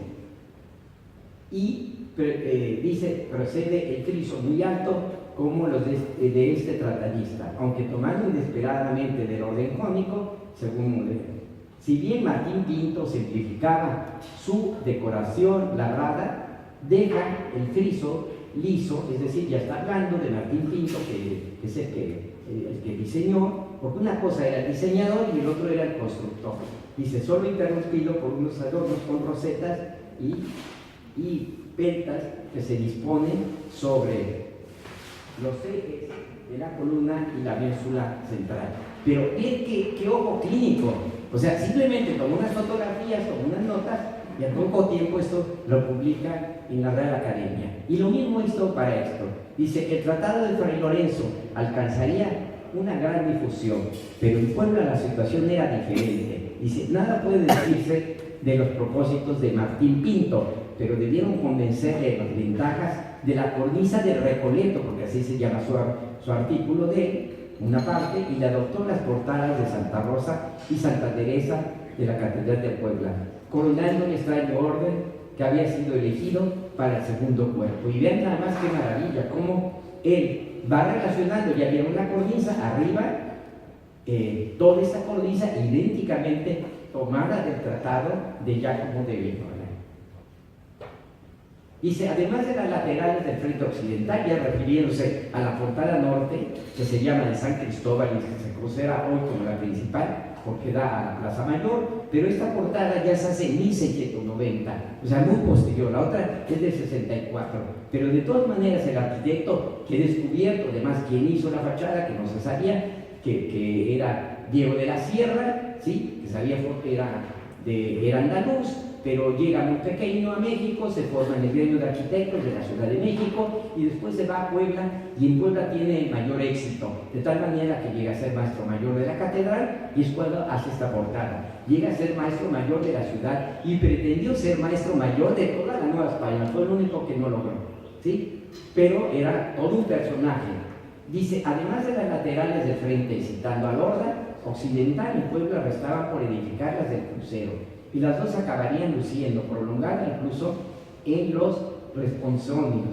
procede el friso muy alto como los de este tratadista, aunque tomando inesperadamente del orden jónico, según Modena. Si bien Martín Pinto simplificaba su decoración labrada, deja el friso liso, es decir, ya está hablando de Martín Pinto, que es el que diseñó, porque una cosa era el diseñador y el otro era el constructor. Dice, solo interrumpido por unos adornos con rosetas y pentas que se disponen sobre los ejes de la columna y la médula central. Pero qué ojo clínico. O sea, simplemente tomó unas fotografías, tomó unas notas, y al poco tiempo esto lo publica en la Real Academia. Y lo mismo hizo para esto. Dice, el Tratado de Fray Lorenzo alcanzaría una gran difusión, pero en Puebla la situación era diferente. Dice, nada puede decirse de los propósitos de Martín Pinto, pero debieron convencerle de las ventajas de la cornisa del Recoleto, porque así se llama su artículo de una parte, y le adoptó las portadas de Santa Rosa y Santa Teresa de la Catedral de Puebla, coronando el extraño orden que había sido elegido para el segundo cuerpo. Y vean nada más qué maravilla, cómo él va relacionando, ya vieron la cornisa, arriba, toda esa cornisa idénticamente tomada del Tratado de Giacomo de Vinola. Dice, además de las laterales del frente occidental, ya refiriéndose a la portada norte, que se llama de San Cristóbal y que se considera hoy como la principal, porque da a la Plaza Mayor, pero esta portada ya se hace en 1690, o sea, muy posterior. La otra es del 64, pero de todas maneras el arquitecto que he descubierto, además quien hizo la fachada, que no se sabía, que era Diego de la Sierra, ¿sí? Que sabía que era andaluz, pero llega muy pequeño a México, se forma en el gremio de arquitectos de la Ciudad de México y después se va a Puebla, y en Puebla tiene mayor éxito, de tal manera que llega a ser maestro mayor de la catedral, y es cuando hace esta portada. Llega a ser maestro mayor de la ciudad y pretendió ser maestro mayor de toda la Nueva España, fue el único que no logró, ¿sí? Pero era todo un personaje. Dice, además de las laterales de frente, citando a Lorda, occidental y Puebla restaban por edificarlas del crucero, y las dos acabarían luciendo, prolongada incluso en los responsorios.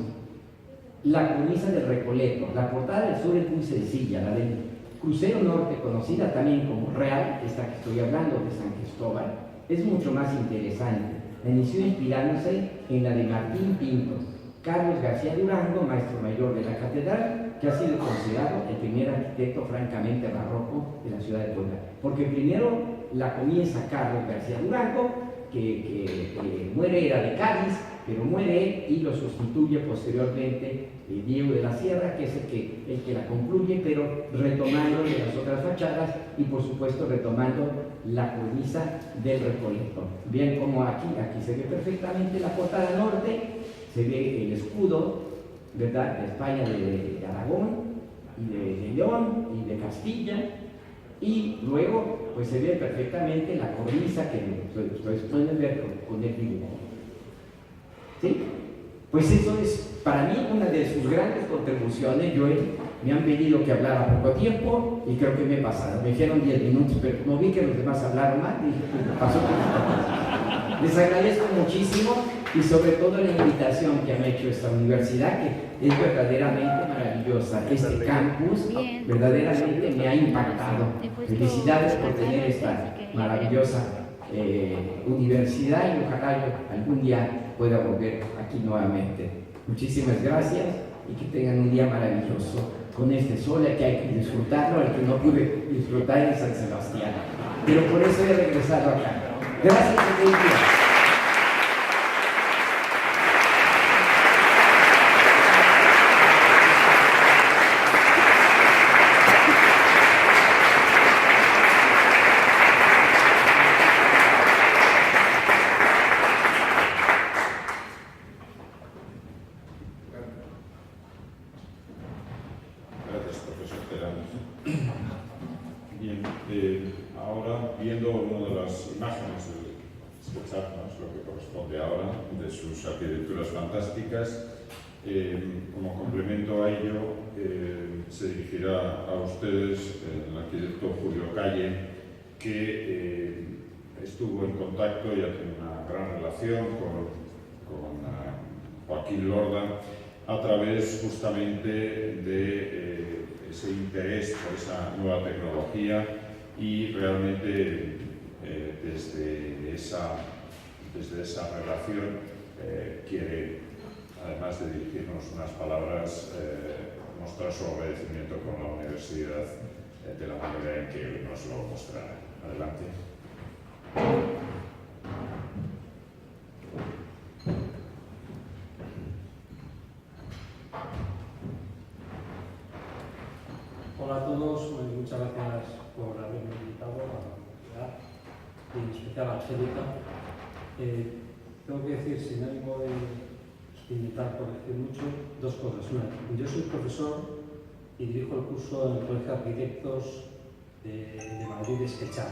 La cornisa del Recoleto, la portada del sur es muy sencilla, la del crucero norte, conocida también como Real, esta que estoy hablando de San Cristóbal, es mucho más interesante. La inició inspirándose en la de Martín Pinto, Carlos García Durango, maestro mayor de la catedral, que ha sido considerado el primer arquitecto francamente barroco de la ciudad de Puebla, porque primero la comienza Carlos García Durango, que muere, era de Cádiz, pero muere y lo sustituye posteriormente Diego de la Sierra, que es el que la concluye, pero retomando de las otras fachadas y por supuesto retomando la cornisa del Recoleto. Bien, como aquí se ve perfectamente la portada norte, se ve el escudo, ¿verdad?, de España, de Aragón, y de León, y de Castilla, y luego pues se ve perfectamente la cornisa que ustedes pueden ver con el dibujo. ¿Sí? Pues eso es para mí una de sus grandes contribuciones. Me han pedido que hablara poco tiempo y creo que me he pasado. Me dijeron 10 minutos, pero como vi que los demás hablaron más, dije, pasó poquito. Les agradezco muchísimo y sobre todo la invitación que han hecho esta universidad, que es verdaderamente maravillosa. Este campus verdaderamente me ha impactado. Felicidades por tener esta maravillosa universidad, y ojalá yo algún día pueda volver aquí nuevamente. Muchísimas gracias y que tengan un día maravilloso con este sol, que hay que disfrutarlo, el que no pude disfrutar en San Sebastián, pero por eso he regresado acá. Gracias por el día. Como complemento a ello, se dirigirá a ustedes el arquitecto Julio Calle, que estuvo en contacto y ha tenido una gran relación con Joaquín Lorda a través justamente de ese interés por esa nueva tecnología, y realmente desde esa relación quiere, además de dirigirnos unas palabras, mostrar su agradecimiento con la universidad de la manera en que nos lo mostrará. Adelante. Hola a todos, muchas gracias por haberme invitado a la universidad, y en especial a Angélica. Tengo que decir, sin ánimo de invitar por decir mucho, dos cosas. Una, yo soy profesor y dirijo el curso en el Colegio de Arquitectos de Madrid de SketchUp.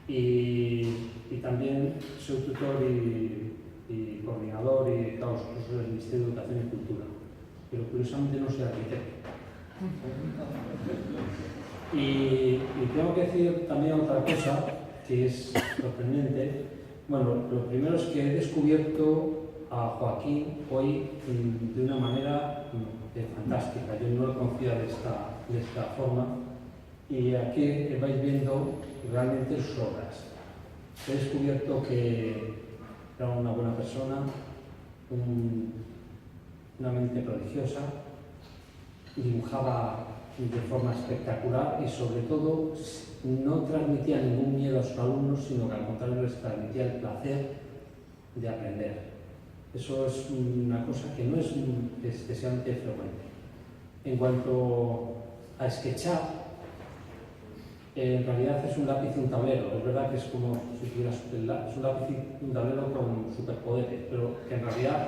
Y también soy tutor y coordinador y dedicado a los cursos del Ministerio de Educación y Cultura. Pero curiosamente no soy arquitecto. Y tengo que decir también otra cosa que es sorprendente. Bueno, lo primero es que he descubierto a Joaquín hoy de una manera fantástica. Yo no lo conocía de esta forma, y aquí vais viendo realmente sus obras. he descubierto que era una buena persona, una mente prodigiosa, dibujaba de forma espectacular y sobre todo no transmitía ningún miedo a sus alumnos, sino que al contrario les transmitía el placer de aprender. Eso es una cosa que no es excesivamente frecuente. En cuanto a SketchUp, en realidad es un lápiz y un tablero. Es verdad que es como si tuvieras un lápiz y un tablero con superpoderes, pero que en realidad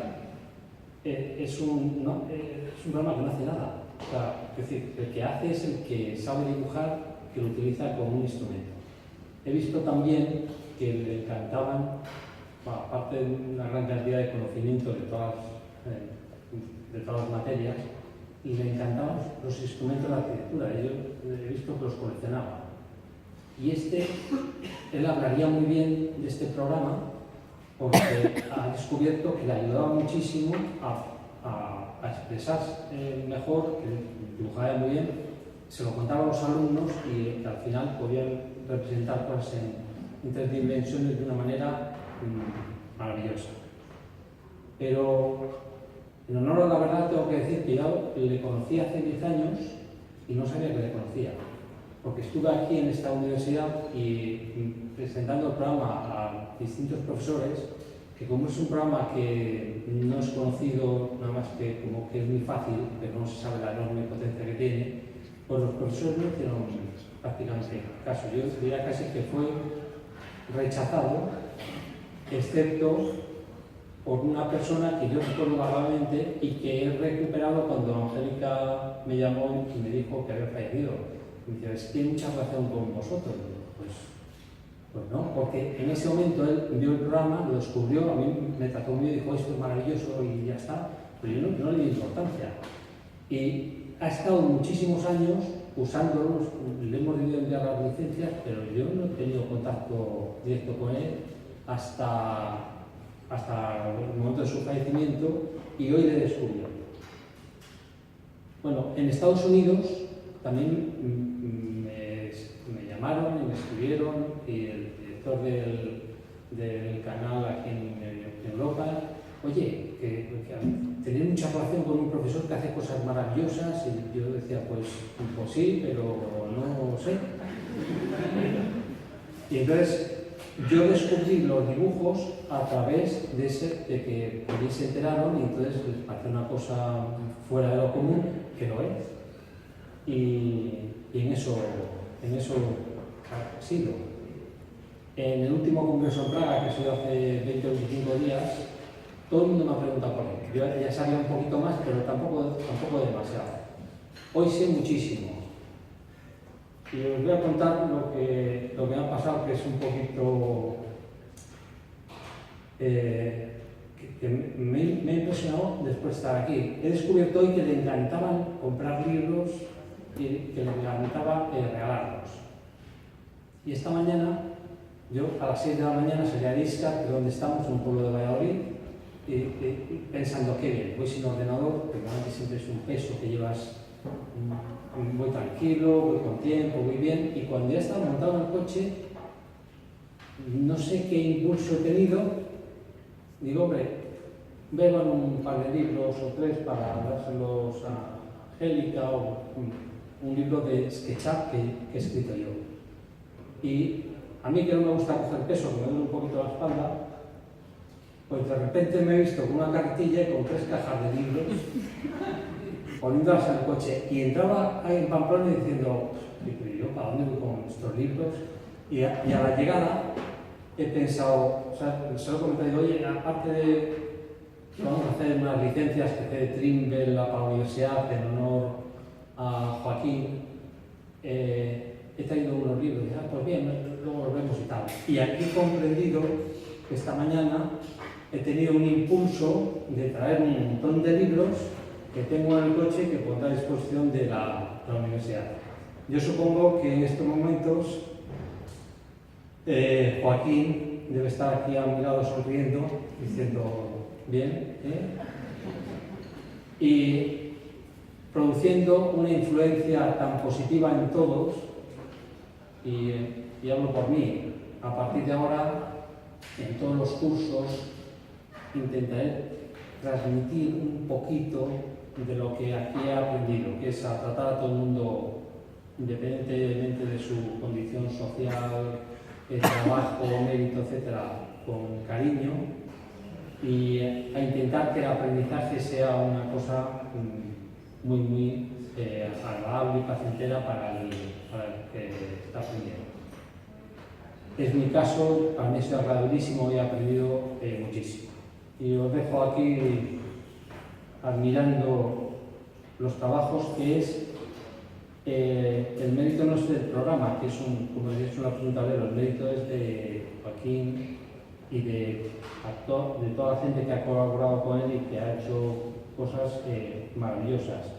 es un programa que no hace nada. O sea, es decir, el que hace es el que sabe dibujar, que lo utiliza como un instrumento. He visto también que le encantaban, aparte de una gran cantidad de conocimiento de todas las materias, y le encantaban los instrumentos de arquitectura. Yo he visto que los coleccionaba. Y él hablaría muy bien de este programa porque ha descubierto que le ayudaba muchísimo a expresarse mejor, que dibujaba muy bien, se lo contaba a los alumnos y al final podían representar cosas en 3 dimensiones de una manera maravillosa. Pero en honor a la verdad tengo que decir que yo le conocí hace 10 años y no sabía que le conocía, porque estuve aquí en esta universidad y presentando el programa a distintos profesores, que como es un programa que no es conocido, nada más que como que es muy fácil, pero no se sabe la enorme potencia que tiene, pues los profesores no hicieron prácticamente caso. Yo diría casi que fue rechazado, excepto por una persona que yo recuerdo vagamente y que he recuperado cuando Angélica me llamó y me dijo que había fallecido. Me dice, es que hay mucha relación con vosotros. Pues no, porque en ese momento él vio el programa, lo descubrió, a mí me trató muy bien, dijo esto es maravilloso y ya está, pero yo no le di importancia. Y ha estado muchísimos años usándolos, le hemos debido enviar las licencias, pero yo no he tenido contacto directo con él hasta el momento de su fallecimiento y hoy le he descubierto. Bueno, en Estados Unidos también me llamaron y me escribieron y el director del canal aquí en Europa, oye, que tenéis mucha relación con un profesor que hace cosas maravillosas y yo decía, pues sí, pero no sé. Y entonces yo descubrí los dibujos a través de que ellos se enteraron y entonces les pareció una cosa fuera de lo común, que lo es. Y en eso ha sido. En el último congreso en Praga, que ha sido hace 20 o 25 días, todo el mundo me ha preguntado por él. Yo ya sabía un poquito más, pero tampoco demasiado. Hoy sé muchísimo. Y os voy a contar lo que me ha pasado, que es un poquito... que me ha impresionado después de estar aquí. He descubierto hoy que le encantaban comprar libros y que le encantaba regalarlos. Y esta mañana, yo a las 6 de la mañana salí a Iscar, que es donde estamos, en un pueblo de Valladolid, pensando qué bien, voy sin ordenador, porque normalmente siempre es un peso que llevas, voy tranquilo, voy con tiempo, voy bien, y cuando ya estaba montado en el coche, no sé qué impulso he tenido, digo, hombre, beban un par de libros o 3 para dárselos a Angélica o un libro de SketchUp que he escrito yo. Y a mí que no me gusta coger peso, que me duele un poquito la espalda, pues de repente me he visto con una carretilla y con 3 cajas de libros poniéndolas en el coche. Y entraba ahí en Pamplona diciendo, pero yo, ¿para dónde voy con estos libros? Y a la llegada he pensado, o sea, se lo he comentado, oye, aparte de vamos a hacer unas licencias que hace Trimble para la universidad en honor a Joaquín, he traído unos libros, y pues bien, luego los vemos y tal. Y aquí he comprendido que esta mañana he tenido un impulso de traer un montón de libros que tengo en el coche y que pondré a disposición de la universidad. Yo supongo que en estos momentos Joaquín debe estar aquí a mi lado sonriendo, diciendo, bien, y produciendo una influencia tan positiva en todos, y hablo por mí, a partir de ahora, en todos los cursos, intentaré transmitir un poquito de lo que aquí he aprendido, que es a tratar a todo el mundo, independientemente de su condición social, trabajo, mérito, etcétera, con cariño, y a intentar que el aprendizaje sea una cosa muy agradable y placentera para el que está aprendiendo. Es mi caso, para mí es agradabilísimo y he aprendido muchísimo. Y os dejo aquí admirando los trabajos que es el mérito no es del programa, que es como decís, una pregunta de el mérito es de Joaquín y de toda la gente que ha colaborado con él y que ha hecho cosas maravillosas.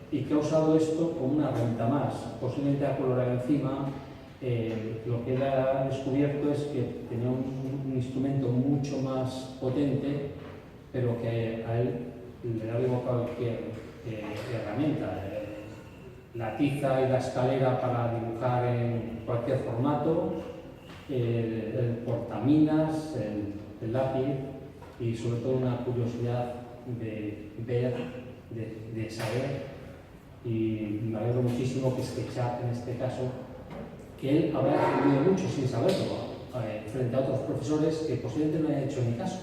Y que ha usado esto como una herramienta más. Posiblemente ha colorado encima. Lo que él ha descubierto es que tenía un instrumento mucho más potente, pero que a él le da igual cualquier herramienta. La tiza y la escalera para dibujar en cualquier formato, el portaminas, el lápiz y sobre todo una curiosidad de ver, de saber. Y me alegro muchísimo que SketchUp, en este caso, que él habrá aprendido mucho sin saberlo, frente a otros profesores que posiblemente no hayan hecho ni caso,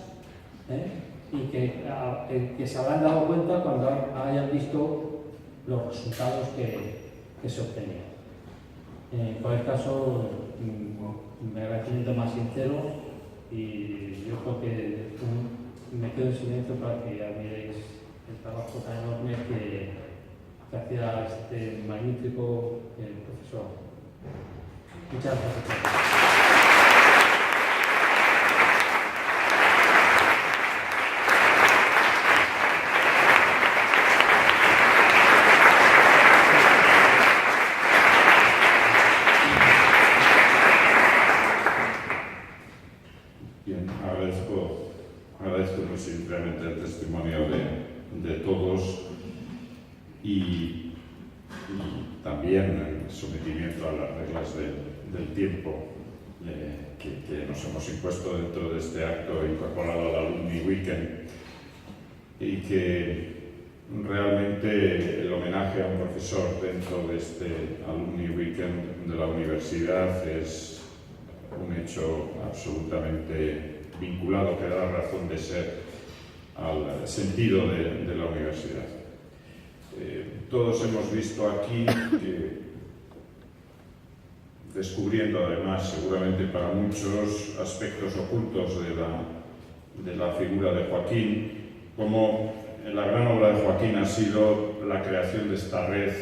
y que se habrán dado cuenta cuando hayan visto los resultados que se obtenían. En cualquier caso, mi agradecimiento más sincero, y yo creo que me quedo en silencio para que admiréis el trabajo tan enorme que hacía este magnífico profesor. Muchas gracias. Bien, agradezco muy sinceramente el testimonio de todos y también el sometimiento a las reglas del tiempo que nos hemos impuesto dentro de este acto incorporado al Alumni Weekend, y que realmente el homenaje a un profesor dentro de este Alumni Weekend de la universidad es un hecho absolutamente vinculado, que da razón de ser al sentido de la universidad. Todos hemos visto aquí que, descubriendo además seguramente para muchos aspectos ocultos de la figura de Joaquín, como la gran obra de Joaquín ha sido la creación de esta red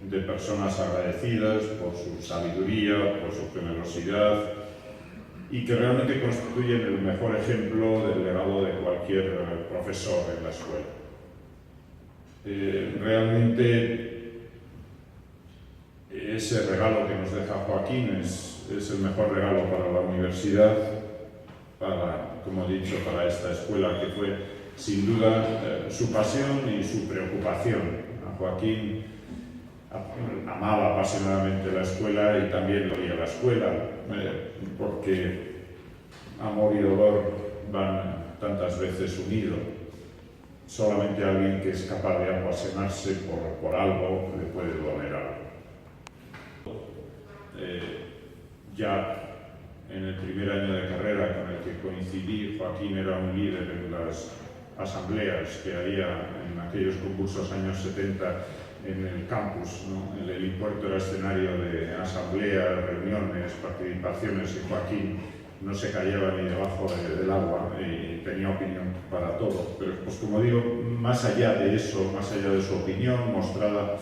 de personas agradecidas por su sabiduría, por su generosidad, y que realmente constituyen el mejor ejemplo del legado de cualquier profesor en la escuela. Realmente ese regalo que nos deja Joaquín es el mejor regalo para la universidad, como he dicho, para esta escuela, que fue sin duda su pasión y su preocupación. A Joaquín amaba apasionadamente la escuela y también lo oía la escuela, porque amor y dolor van tantas veces unidos. Solamente alguien que es capaz de apasionarse por algo le puede doler algo. Ya en el primer año de carrera con el que coincidí, Joaquín era un líder en las asambleas que había en aquellos concursos años 70 en el campus, ¿no? El helipuerto era escenario de asambleas, reuniones, participaciones, y Joaquín no se callaba ni debajo del agua y tenía opinión para todo. Pero, pues como digo, más allá de eso, más allá de su opinión, mostrada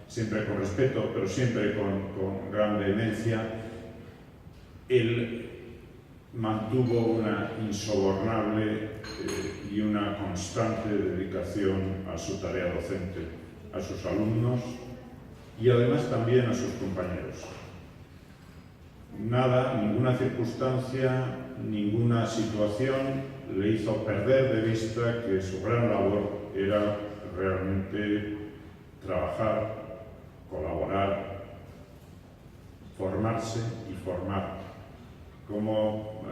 siempre con respeto, pero siempre con gran vehemencia, él mantuvo una insobornable y una constante dedicación a su tarea docente, a sus alumnos y además también a sus compañeros. Nada, ninguna circunstancia, ninguna situación le hizo perder de vista que su gran labor era realmente trabajar, colaborar, formarse y formar como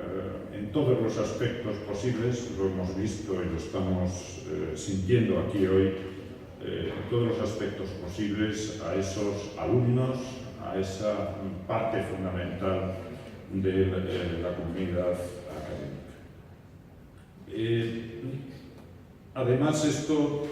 en todos los aspectos posibles, lo hemos visto y lo estamos sintiendo aquí hoy, en todos los aspectos posibles a esos alumnos, a esa parte fundamental de la comunidad académica. Además, esto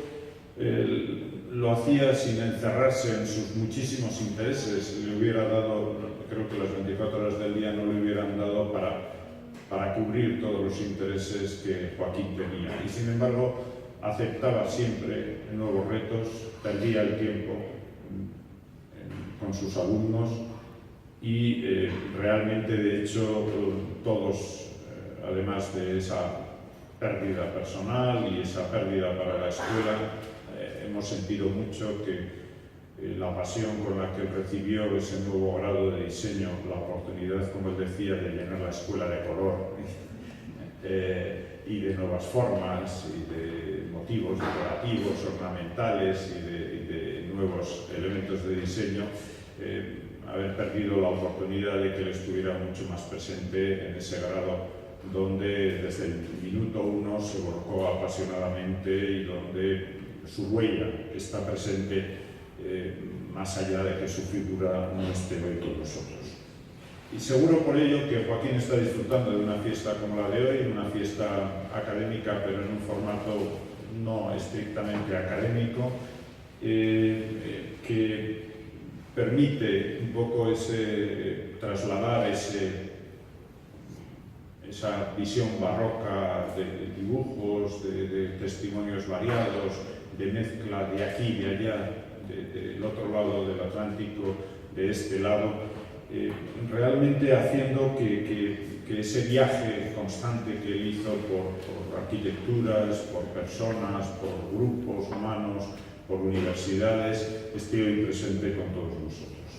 lo hacía sin encerrarse en sus muchísimos intereses. Le hubiera dado, creo que las 24 horas del día no le hubieran dado para cubrir todos los intereses que Joaquín tenía. Y sin embargo, aceptaba siempre nuevos retos, perdía el tiempo con sus alumnos y realmente, de hecho, todos, además de esa pérdida personal y esa pérdida para la escuela, hemos sentido mucho que la pasión con la que recibió ese nuevo grado de diseño, la oportunidad, como él decía, de llenar la escuela de color y de nuevas formas y de motivos decorativos, ornamentales y de nuevos elementos de diseño, haber perdido la oportunidad de que él estuviera mucho más presente en ese grado donde desde el minuto 1 se volcó apasionadamente y donde su huella está presente más allá de que su figura no esté hoy con nosotros. Y seguro por ello que Joaquín está disfrutando de una fiesta como la de hoy, una fiesta académica, pero en un formato no estrictamente académico, que permite un poco trasladar esa visión barroca de dibujos, de testimonios variados, de mezcla de aquí y de allá, del otro lado del Atlántico, de este lado, realmente haciendo que ese viaje constante que él hizo por arquitecturas, por personas, por grupos humanos, por universidades, esté hoy presente con todos nosotros.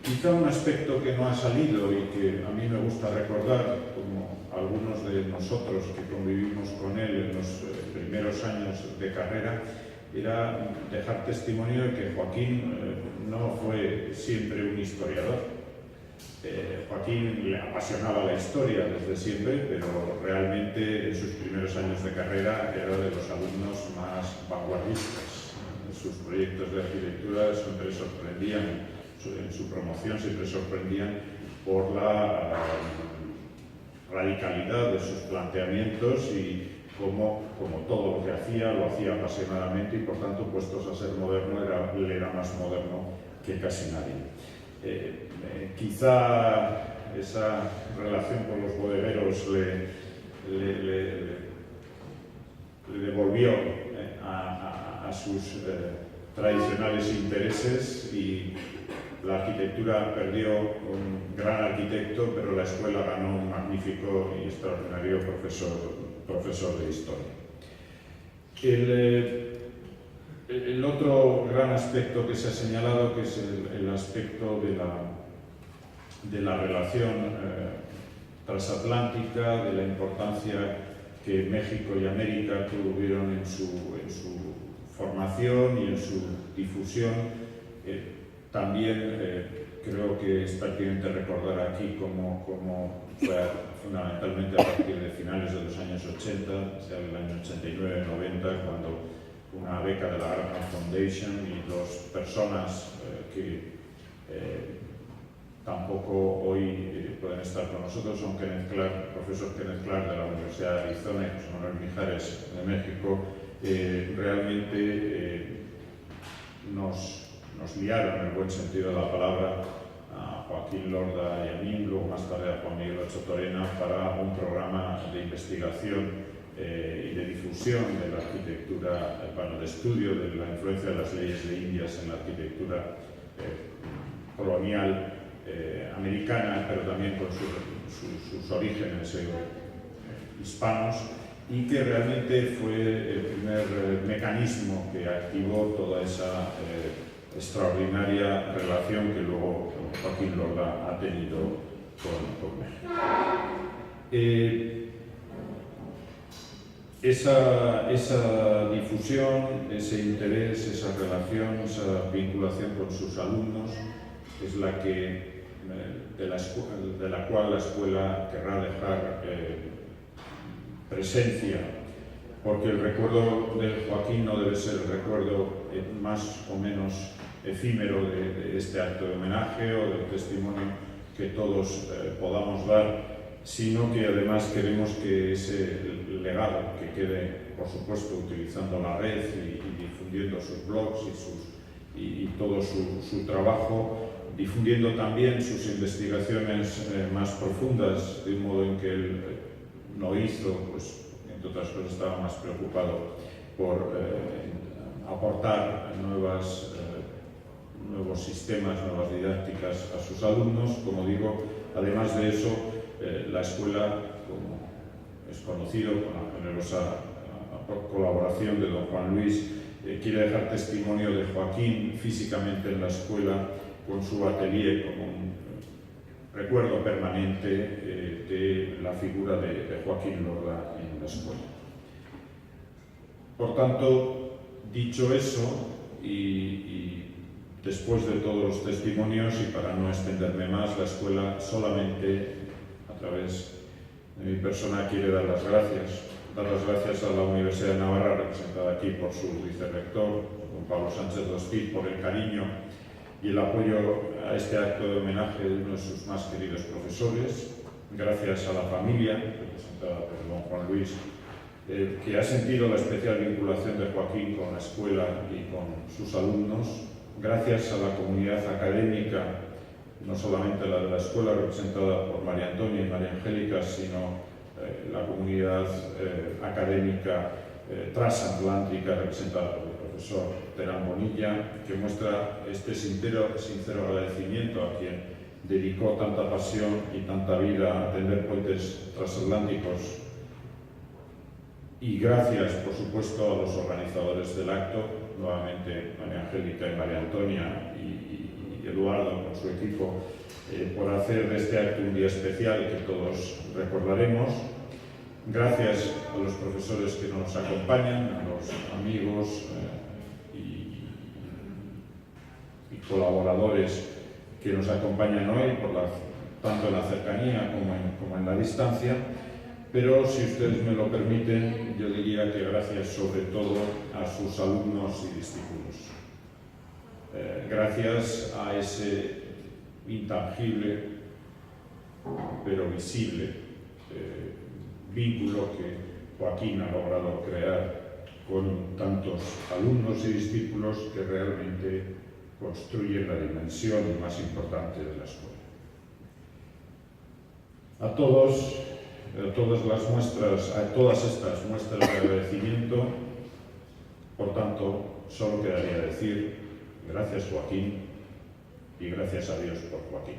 Quizá un aspecto que no ha salido y que a mí me gusta recordar, como algunos de nosotros que convivimos con él en los primeros años de carrera, era dejar testimonio de que Joaquín no fue siempre un historiador. Joaquín le apasionaba la historia desde siempre, pero realmente en sus primeros años de carrera era de los alumnos más vanguardistas. Sus proyectos de arquitectura siempre sorprendían, en su promoción siempre sorprendían por la radicalidad de sus planteamientos y como todo lo que hacía, lo hacía apasionadamente y por tanto, puestos a ser moderno, él era más moderno que casi nadie. Quizá esa relación con los bodegueros le devolvió a sus tradicionales intereses y la arquitectura perdió un gran arquitecto, pero la escuela ganó un magnífico y extraordinario profesor de historia. El otro gran aspecto que se ha señalado, que es el aspecto de la relación transatlántica, de la importancia que México y América tuvieron en su formación y en su difusión. También creo que es pertinente recordar aquí cómo fue fundamentalmente a partir de finales de los años 80, sea el año 89-90, cuando una beca de la Grantham Foundation y dos personas que tampoco hoy pueden estar con nosotros son Kenneth Clark, profesor Kenneth Clark de la Universidad de Arizona y José Manuel Mijares de México, realmente nos guiaron en el buen sentido de la palabra a Joaquín Lorda y a mí, luego más tarde a Juan Miguel Ochoa Torena, para un programa de investigación y de difusión de la arquitectura, de estudio de la influencia de las leyes de Indias en la arquitectura colonial americana, pero también con sus orígenes hispanos, y que realmente fue el primer mecanismo que activó toda esa extraordinaria relación que luego Joaquín Lorda ha tenido con México. Esa difusión, ese interés, esa relación, esa vinculación con sus alumnos es la que de la cual la escuela querrá dejar presencia, porque el recuerdo de Joaquín no debe ser el recuerdo más o menos efímero de este acto de homenaje o del testimonio que todos podamos dar, sino que además queremos que ese legado que quede, por supuesto, utilizando la red y difundiendo sus blogs y todo su trabajo, difundiendo también sus investigaciones más profundas, de un modo en que él no hizo, pues, entre otras cosas estaba más preocupado por aportar nuevos sistemas, nuevas didácticas a sus alumnos. Como digo, además de eso, la escuela, como es conocido, con la generosa colaboración de don Juan Luis, quiere dejar testimonio de Joaquín físicamente en la escuela, con su atelier, como un recuerdo permanente de la figura de Joaquín Lorda en la escuela. Por tanto, dicho eso, y después de todos los testimonios, y para no extenderme más, la escuela solamente, a través de mi persona, quiere dar las gracias a la Universidad de Navarra, representada aquí por su vicerrector, don Pablo Sánchez Dospit, por el cariño y el apoyo a este acto de homenaje de uno de sus más queridos profesores. Gracias a la familia, representada por don Juan Luis, que ha sentido la especial vinculación de Joaquín con la escuela y con sus alumnos. Gracias a la comunidad académica, no solamente la de la escuela, representada por María Antonia y María Angélica, sino la comunidad académica transatlántica, representada por el profesor Terán Bonilla, que muestra este sincero agradecimiento a quien dedicó tanta pasión y tanta vida a tender puentes transatlánticos. Y gracias, por supuesto, a los organizadores del acto, nuevamente María Angélica y María Antonia y Eduardo con su equipo, por hacer de este acto un día especial que todos recordaremos. Gracias a los profesores que nos acompañan, a los amigos y colaboradores que nos acompañan hoy, tanto en la cercanía como en la distancia. Pero, si ustedes me lo permiten, yo diría que gracias sobre todo a sus alumnos y discípulos. Gracias a ese intangible pero visible vínculo que Joaquín ha logrado crear con tantos alumnos y discípulos que realmente construyen la dimensión más importante de la escuela. A todas estas muestras de agradecimiento, por tanto, solo quedaría decir gracias Joaquín y gracias a Dios por Joaquín.